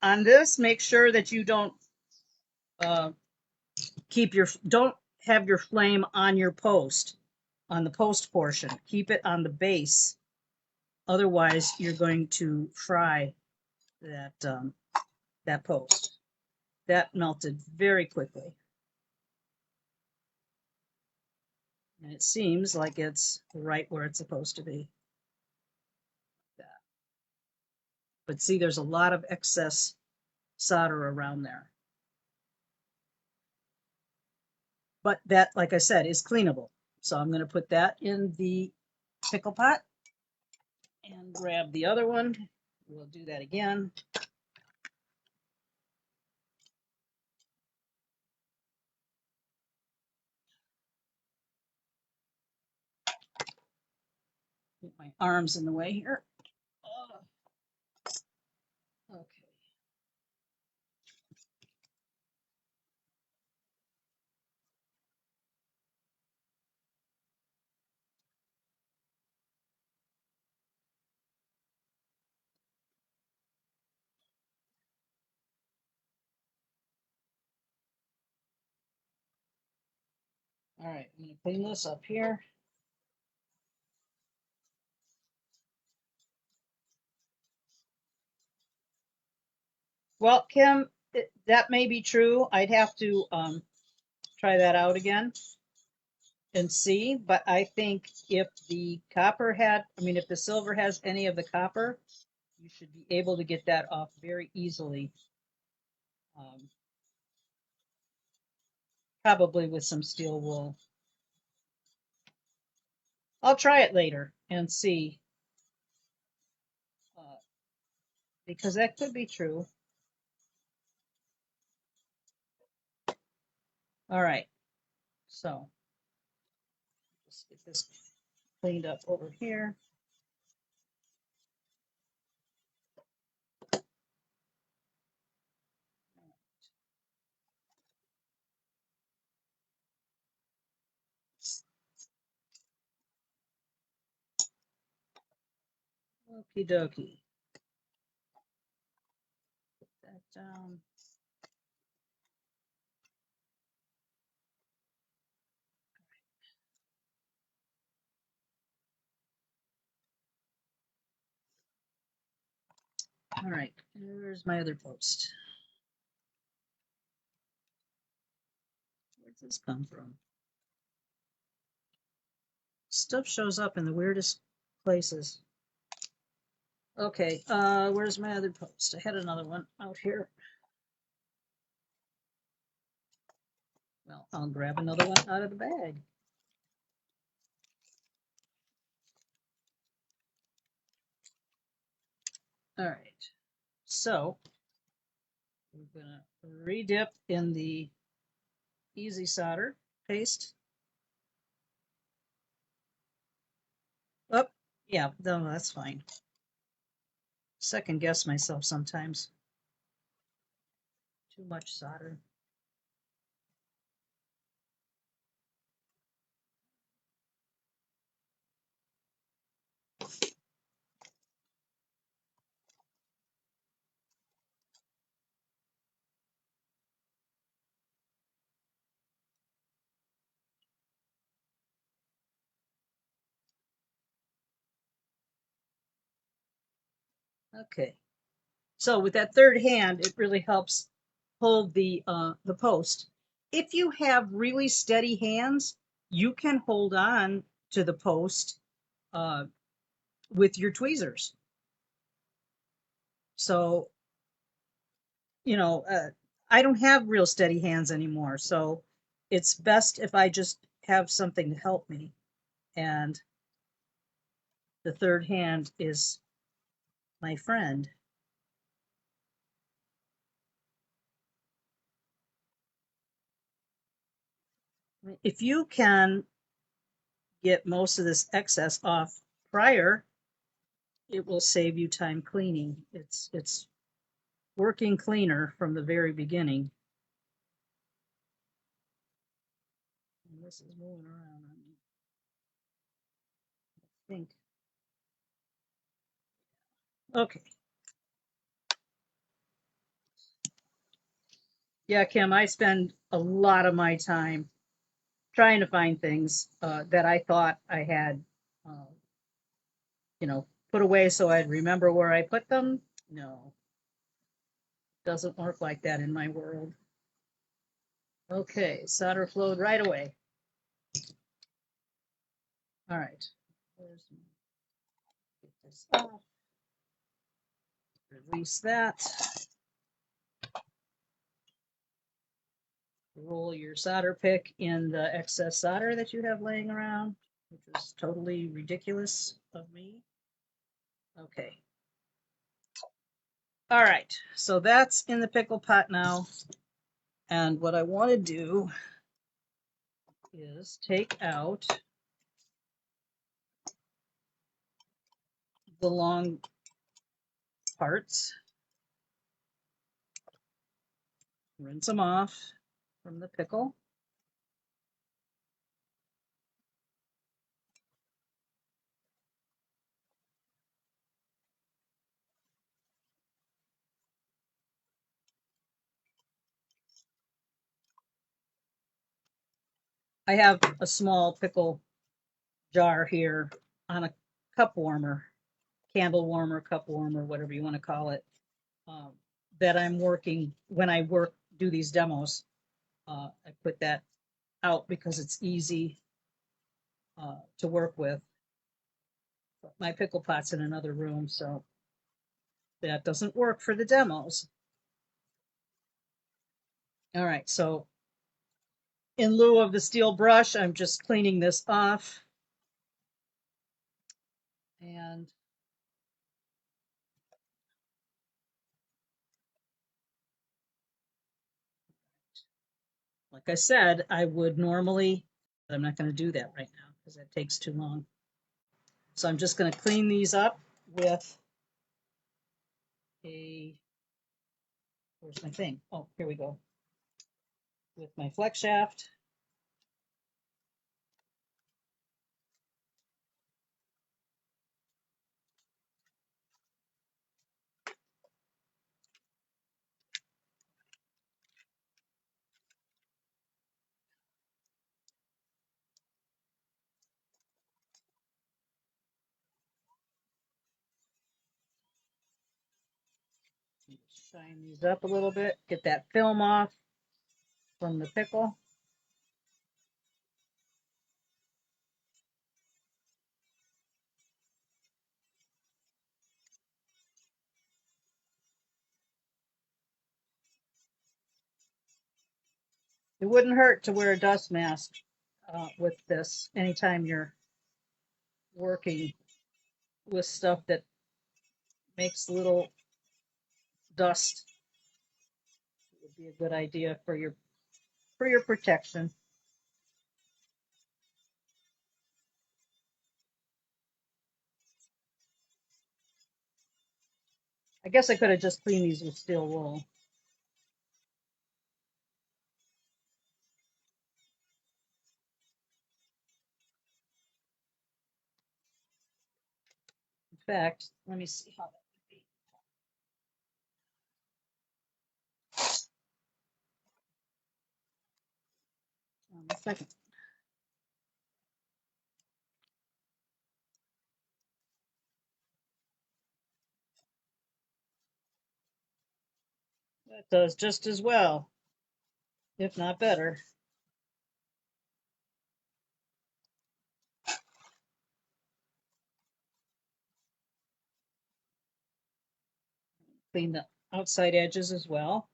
on this, make sure that you uh, don't have your flame on your post, on the post portion. Keep it on the base. Otherwise, you're going to fry that post. That melted very quickly. And it seems like it's right where it's supposed to be. But see, there's a lot of excess solder around there. But that, like I said, is cleanable. So I'm going to put that in the pickle pot and grab the other one. We'll do that again. Get my arms in the way here. Oh, okay. All right, I'm going to clean this up here. Well, Kim, that may be true. I'd have to try that out again and see. But I think if the if the silver has any of the copper, you should be able to get that off very easily. Probably with some steel wool. I'll try it later and see, uh, because that could be true. All right, so let's get this cleaned up over here. Okie dokie. Put that down. All right, here's my other post. this come from? Stuff shows up in the weirdest places. Okay, where's my other post? I had another one out here. Well, I'll grab another one out of the bag. All right, so we're gonna re-dip in the easy solder paste. Oh, yeah, no, that's fine. Second guess myself sometimes. Too much solder. Okay, so with that third hand, it really helps hold the post. If you have really steady hands, you can hold on to the post uh, with your tweezers. So, you know, I don't have real steady hands anymore, so it's best if I just have something to help me. And the third hand is my friend. If you can get most of this excess off prior, it will save you time cleaning. It's working cleaner from the very beginning. And this is moving around on me. I think. Okay. Yeah, Kim, I spend a lot of my time trying to find things that I thought I had, uh, put away so I'd remember where I put them. No, it doesn't work like that in my world. Okay, solder flowed right away. All right. Get this off. Release that. Roll your solder pick in the excess solder that you have laying around, which is totally ridiculous of me. Okay. All right, so that's in the pickle pot now. And what I want to do is take out the long parts, rinse them off from the pickle. I have a small pickle jar here on a cup warmer, candle warmer, cup warmer, whatever you want to call it, um, that I'm working when I do these demos. I put that out because it's easy to work with. But my pickle pot's in another room, so that doesn't work for the demos. All right, so in lieu of the steel brush, I'm just cleaning this off. And like I said, I would normally, but I'm not going to do that right now because that takes too long. So I'm just going to clean these up with where's my thing? Oh, here we go. With my flex shaft. Shine these up a little bit, get that film off from the pickle. It wouldn't hurt to wear a dust mask with this anytime you're working with stuff that makes little dust. It would be a good idea for your protection. I guess I could have just cleaned these with steel wool. In fact, let me see how that would be. A second. That does just as well, if not better. Clean the outside edges as well.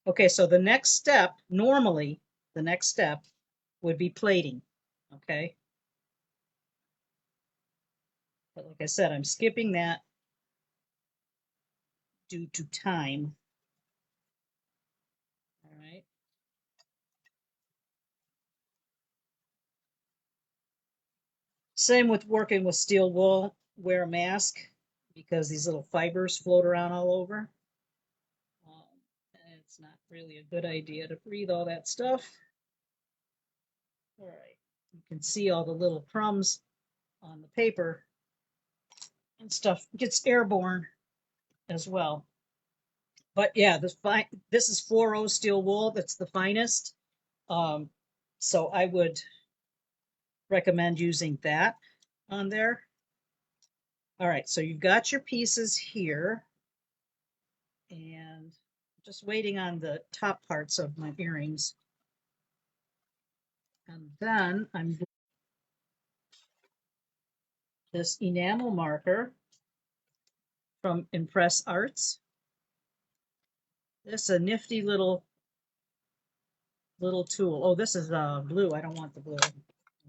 Okay, so the next step, normally, the next step would be plating. Okay. But like I said, I'm skipping that due to time. All right. Same with working with steel wool. Wear a mask because these little fibers float around all over. And it's not really a good idea to breathe all that stuff. All right. You can see all the little crumbs on the paper and stuff gets airborne as well. But yeah, this is 4O steel wool. That's the finest. Um, so I would recommend using that on there. All right, so you've got your pieces here, and just waiting on the top parts of my earrings. And then I'm this enamel marker from Impress Arts. This is a nifty little tool. Oh, this is blue. I don't want the blue. I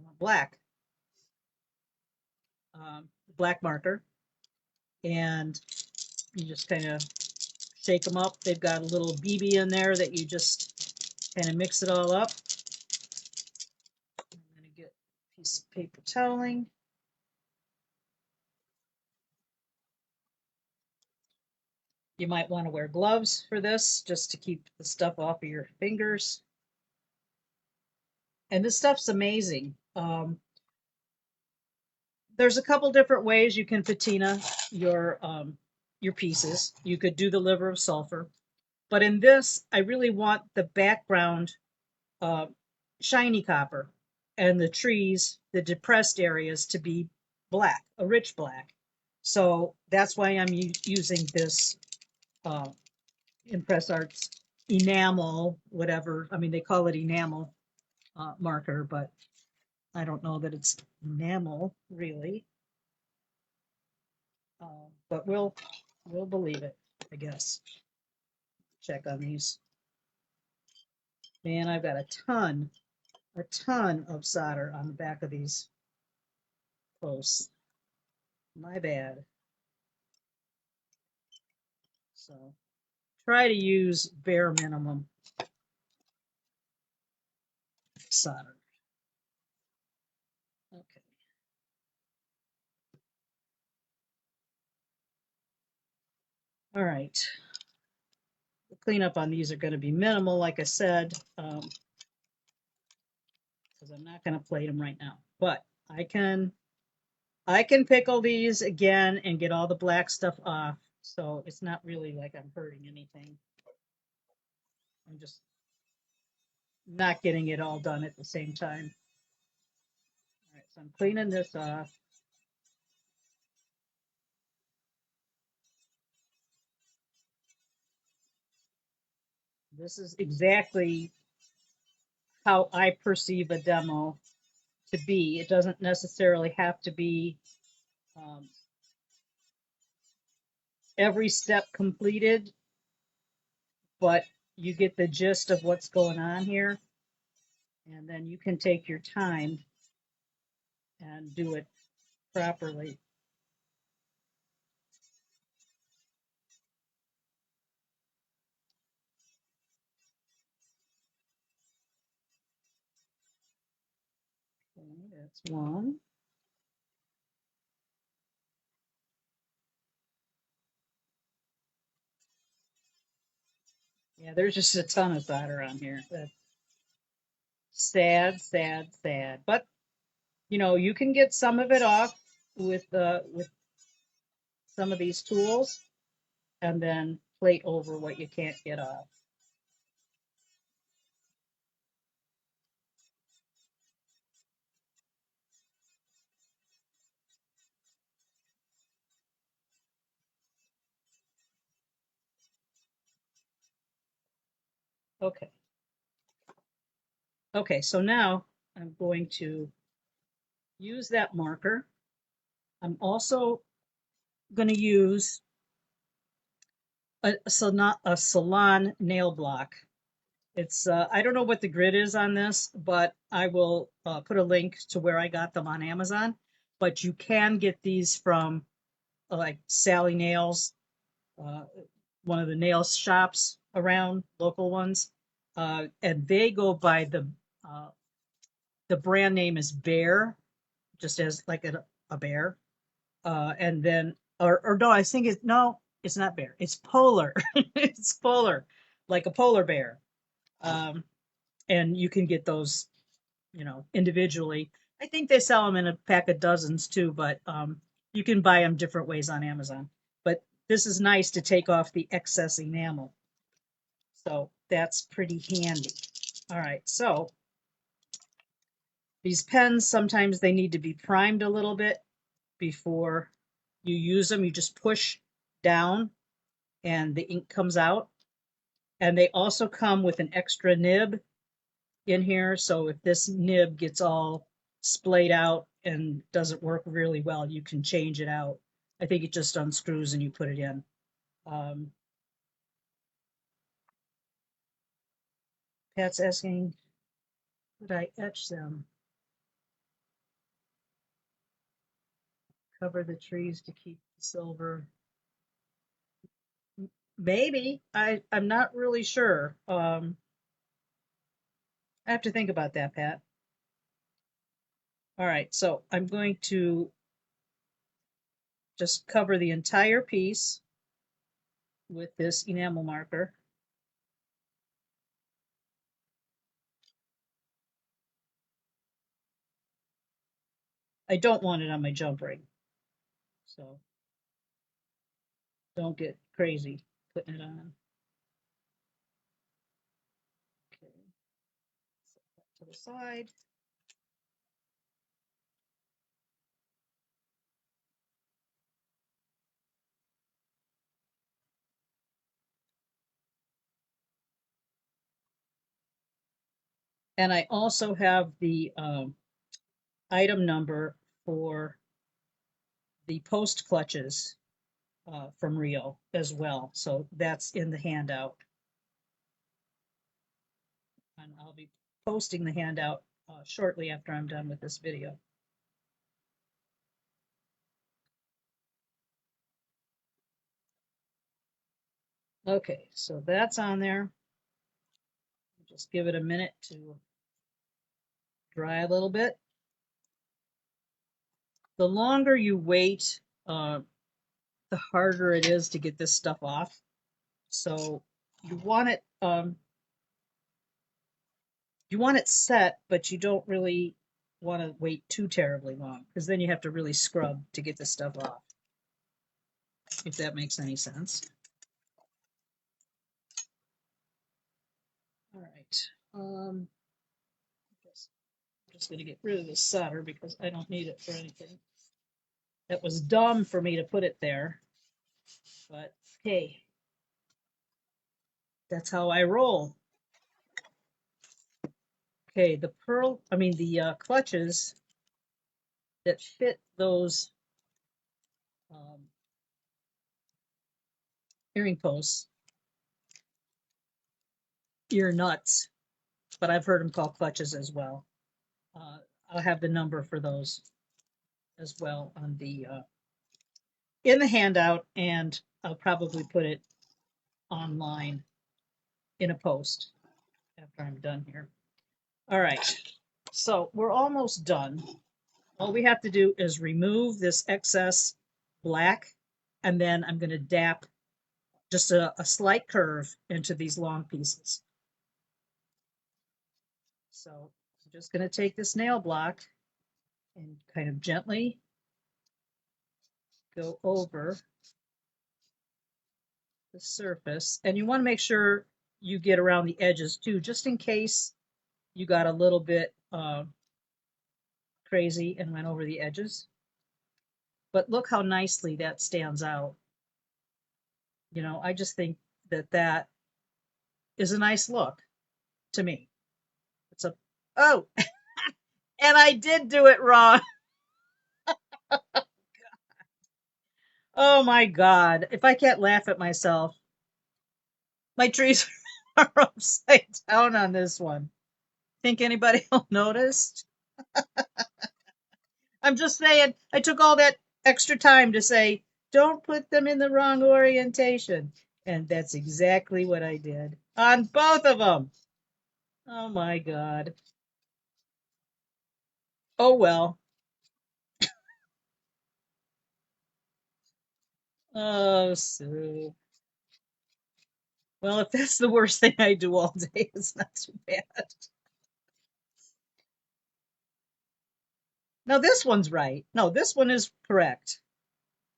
want black. Black marker. And you just kind of shake them up. They've got a little BB in there that you just kind of mix it all up. I'm going to get a piece of paper toweling. You might want to wear gloves for this just to keep the stuff off of your fingers. And this stuff's amazing. There's a couple different ways you can patina your pieces. You could do the liver of sulfur, but in this, I really want the background uh, shiny copper and the trees, the depressed areas to be black, a rich black. So that's why I'm using this uh, Impress Arts enamel, whatever. I mean, they call it enamel marker, but I don't know that it's enamel really. But we'll believe it, I guess. Check on these. Man, I've got a ton of solder on the back of these posts. My bad. So try to use bare minimum solder. Okay. All right. The cleanup on these are going to be minimal, like I said, because I'm not going to plate them right now. But I can pickle these again and get all the black stuff off. So it's not really like I'm hurting anything. I'm just not getting it all done at the same time. All right, so I'm cleaning this off. This is exactly how I perceive a demo. to be. It doesn't necessarily have to be um, every step completed, but you get the gist of what's going on here. And then you can take your time and do it properly. Okay, that's one. Yeah, there's just a ton of solder on here. That's sad, sad, sad. But you know, you can get some of it off with some of these tools, and then plate over what you can't get off. Okay. Okay, so now I'm going to use that marker. I'm also going to use a salon nail block. It's I don't know what the grid is on this, but I will put a link to where I got them on Amazon. But you can get these from like Sally Nails, uh, one of the nail shops around, local ones, and they go by the brand name is Bear, just as like a bear, and then or no, I think it's no, it's not Bear, it's Polar, it's Polar, like a polar bear, um, and you can get those, you know, individually. I think they sell them in a pack of dozens too, but you can buy them different ways on Amazon. But this is nice to take off the excess enamel. So that's pretty handy. All right, so these pens, sometimes they need to be primed a little bit before you use them. You just push down and the ink comes out. And they also come with an extra nib in here. So if this nib gets all splayed out and doesn't work really well, you can change it out. I think it just unscrews and you put it in. Um, Pat's asking, would I etch them? Cover the trees to keep the silver. Maybe. I'm not really sure. I have to think about that, Pat. All right, so I'm going to just cover the entire piece with this enamel marker. I don't want it on my jump ring, so don't get crazy putting it on. Okay, set that to the side. And I also have the item number for the post clutches from Rio as well. So that's in the handout. And I'll be posting the handout shortly after I'm done with this video. Okay, so that's on there. Just give it a minute to dry a little bit. The longer you wait, the harder it is to get this stuff off. So you want it set, but you don't really want to wait too terribly long because then you have to really scrub to get this stuff off. If that makes any sense. All right. I'm just going to get rid of this solder because I don't need it for anything. That was dumb for me to put it there, but hey, that's how I roll. Okay, the clutches that fit those um, earring posts, ear nuts, but I've heard them called clutches as well. Uh, I'll have the number for those as well on the in the handout, and I'll probably put it online in a post after I'm done here. All right, so we're almost done. All we have to do is remove this excess black, and then I'm going to dap just a slight curve into these long pieces. So I'm just going to take this nail block and kind of gently go over the surface. And you want to make sure you get around the edges too, just in case you got a little bit crazy and went over the edges. But look how nicely that stands out. You know, I just think that that is a nice look to me. It's a, oh, and I did do it wrong. Oh my God. If I can't laugh at myself, my trees are upside down on this one. Think anybody will notice? I'm just saying, I took all that extra time to say, don't put them in the wrong orientation. And that's exactly what I did on both of them. Oh my God. Oh well. Oh, Sue. Well, if that's the worst thing I do all day, it's not too bad. Now, this one's right. No, this one is correct.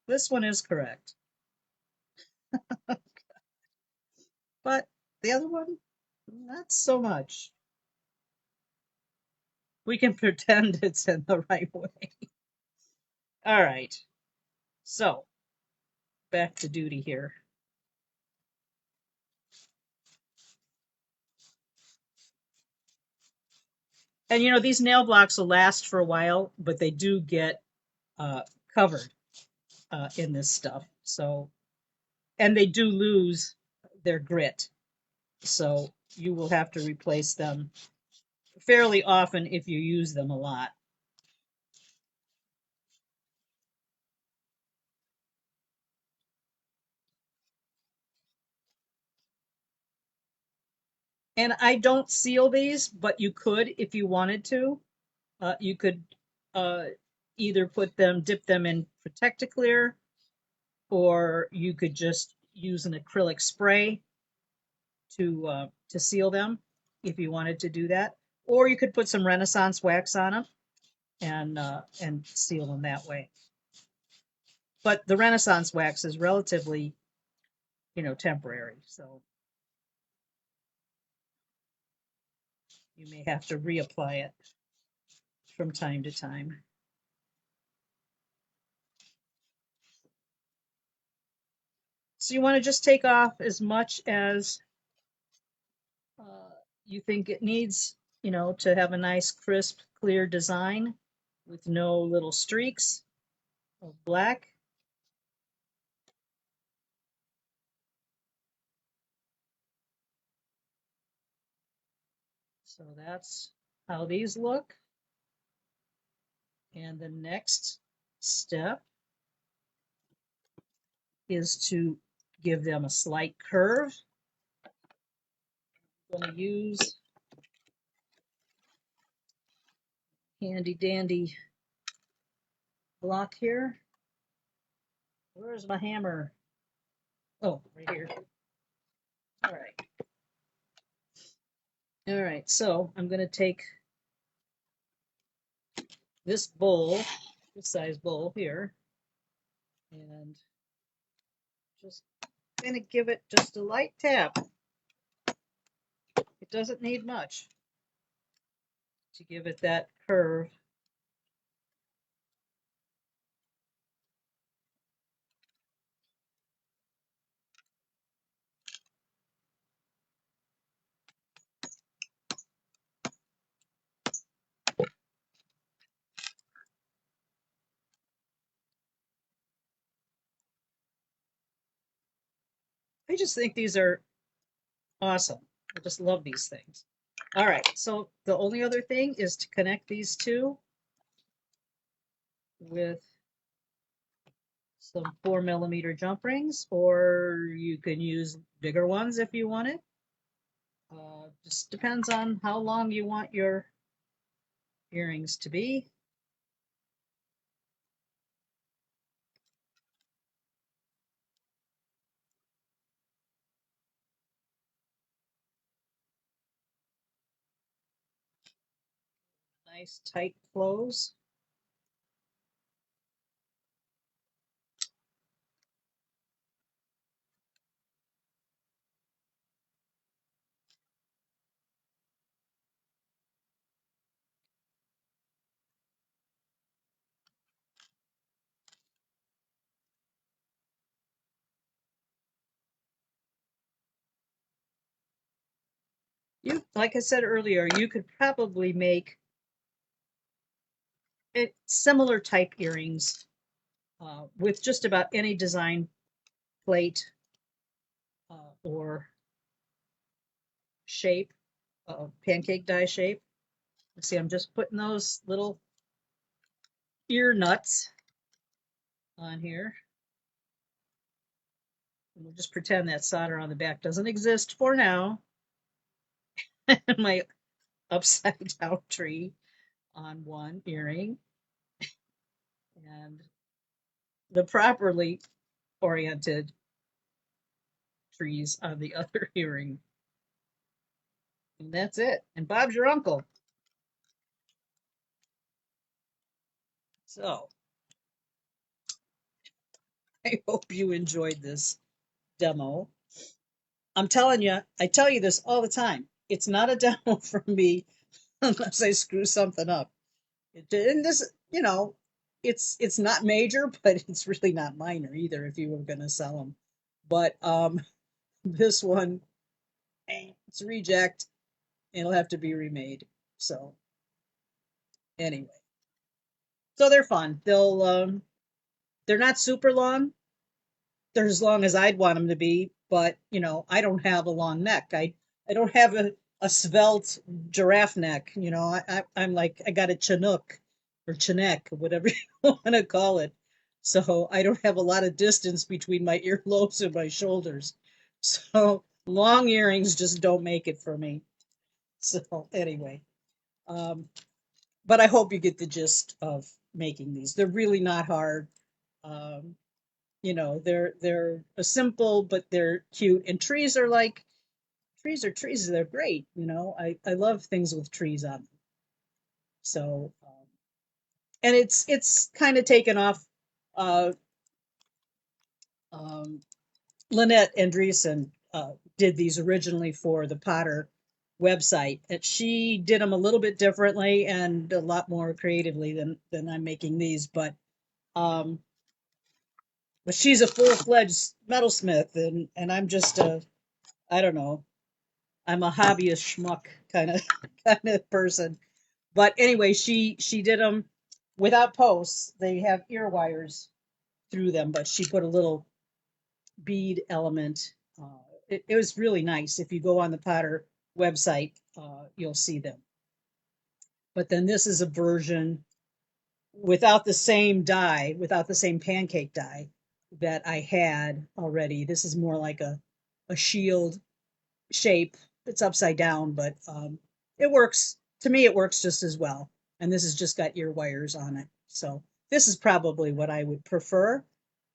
This one is correct. But the other one, not so much. We can pretend it's in the right way. All right. So, back to duty here. And you know, these nail blocks will last for a while, but they do get covered in this stuff. So, and they do lose their grit. So you will have to replace them fairly often if you use them a lot. And I don't seal these, but you could if you wanted to. You could uh, either dip them in Protect-A-Clear, or you could just use an acrylic spray to seal them if you wanted to do that. Or you could put some Renaissance wax on them and seal them that way. But the Renaissance wax is relatively, you know, temporary, so you may have to reapply it from time to time. So you want to just take off as much as you think it needs, you know, to have a nice, crisp, clear design with no little streaks of black. So that's how these look. And the next step is to give them a slight curve. I'm going to use handy dandy block here. Where's my hammer? Oh, right here. All right. All right, so I'm going to take this bowl, this size bowl here, and just going to give it just a light tap. It doesn't need much to give it that curve. I just think these are awesome. I just love these things. All right, so the only other thing is to connect these two with some 4 mm jump rings, or you can use bigger ones if you want it. Just depends on how long you want your earrings to be. Nice tight close. You, like I said earlier, you could probably make it similar type earrings with just about any design plate or shape, pancake die shape. See, I'm just putting those little ear nuts on here. And we'll just pretend that solder on the back doesn't exist for now. My upside down tree on one earring and the properly oriented trees on the other earring. And that's it. And Bob's your uncle. So I hope you enjoyed this demo. I'm telling you, I tell you this all the time. It's not a demo for me unless I screw something up. And this, it's not major, but it's really not minor either if you were going to sell them. But this one, it's a reject. It'll have to be remade. So anyway, so they're fun. They're not super long. They're as long as I'd want them to be, but I don't have a long neck. I don't have a svelte giraffe neck. I'm like I got a chinook or chinek, whatever you want to call it. So I don't have a lot of distance between my earlobes and my shoulders. So long earrings just don't make it for me. So anyway, um, but I hope you get the gist of making these. They're really not hard. Um, they're a simple, but they're cute. And trees are like trees are trees. They're great. I love things with trees on them. So and it's kind of taken off. Uh, um, Lynette Andreessen did these originally for the Potter website, and she did them a little bit differently and a lot more creatively than I'm making these. Um, but she's a full-fledged metalsmith, and I'm just a I don't know. I'm a hobbyist schmuck kind of kind of person. But anyway, she did them without posts. They have ear wires through them, but she put a little bead element. It was really nice. If you go on the Potter website, you'll see them. But then this is a version without the same die, without the same pancake die that I had already. This is more like a shield shape. It's upside down, but it works. To me, it works just as well. And this has just got ear wires on it. So this is probably what I would prefer.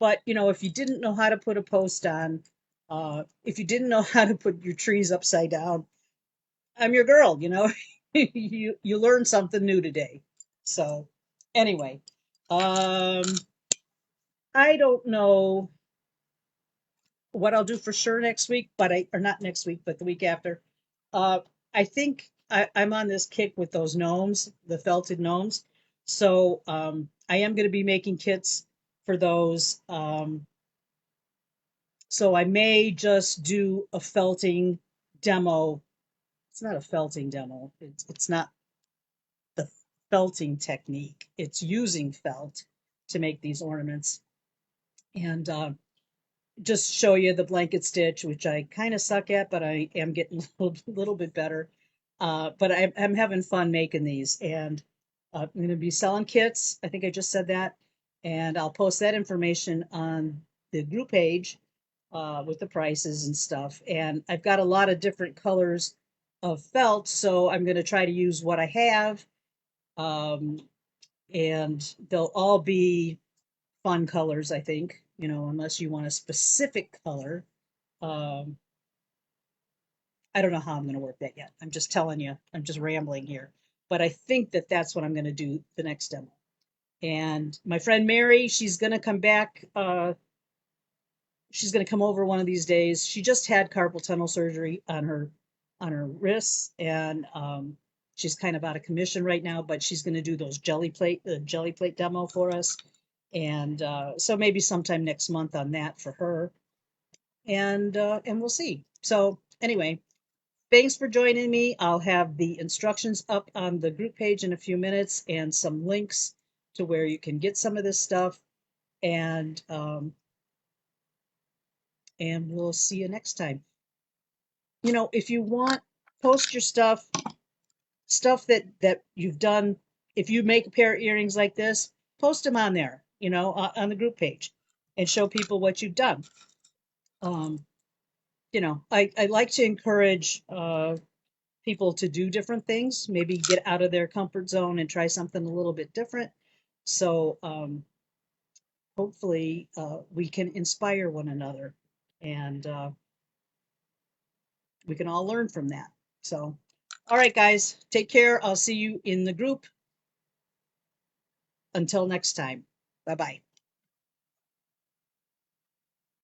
But, if you didn't know how to put a post on, if you didn't know how to put your trees upside down, I'm your girl. You learned something new today. So anyway, um, I don't know what I'll do for sure next week, or not next week, but the week after. Uh, I think I'm on this kick with those gnomes, the felted gnomes. So I am going to be making kits for those. So I may just do a felting demo. It's not a felting demo. It's not the felting technique. It's using felt to make these ornaments. And just show you the blanket stitch, which I kind of suck at, but I am getting little bit better. But I'm having fun making these, and I'm going to be selling kits. I think I just said that, and I'll post that information on the group page with the prices and stuff. And I've got a lot of different colors of felt, so I'm going to try to use what I have, um, and they'll all be fun colors, I think, unless you want a specific color. Um, I don't know how I'm going to work that yet. I'm just telling you, I'm just rambling here. But I think that that's what I'm going to do the next demo. And my friend Mary, she's going to come back. She's going to come over one of these days. She just had carpal tunnel surgery on her wrists, and she's kind of out of commission right now. But she's going to do those jelly plate demo for us, and so maybe sometime next month on that for her, and we'll see. So anyway, thanks for joining me. I'll have the instructions up on the group page in a few minutes and some links to where you can get some of this stuff. And we'll see you next time. If you want, post your stuff that you've done. If you make a pair of earrings like this, post them on there, on the group page, and show people what you've done. Um, I like to encourage people to do different things, maybe get out of their comfort zone and try something a little bit different. So hopefully we can inspire one another, and we can all learn from that. So, all right, guys, take care. I'll see you in the group. Until next time, bye bye.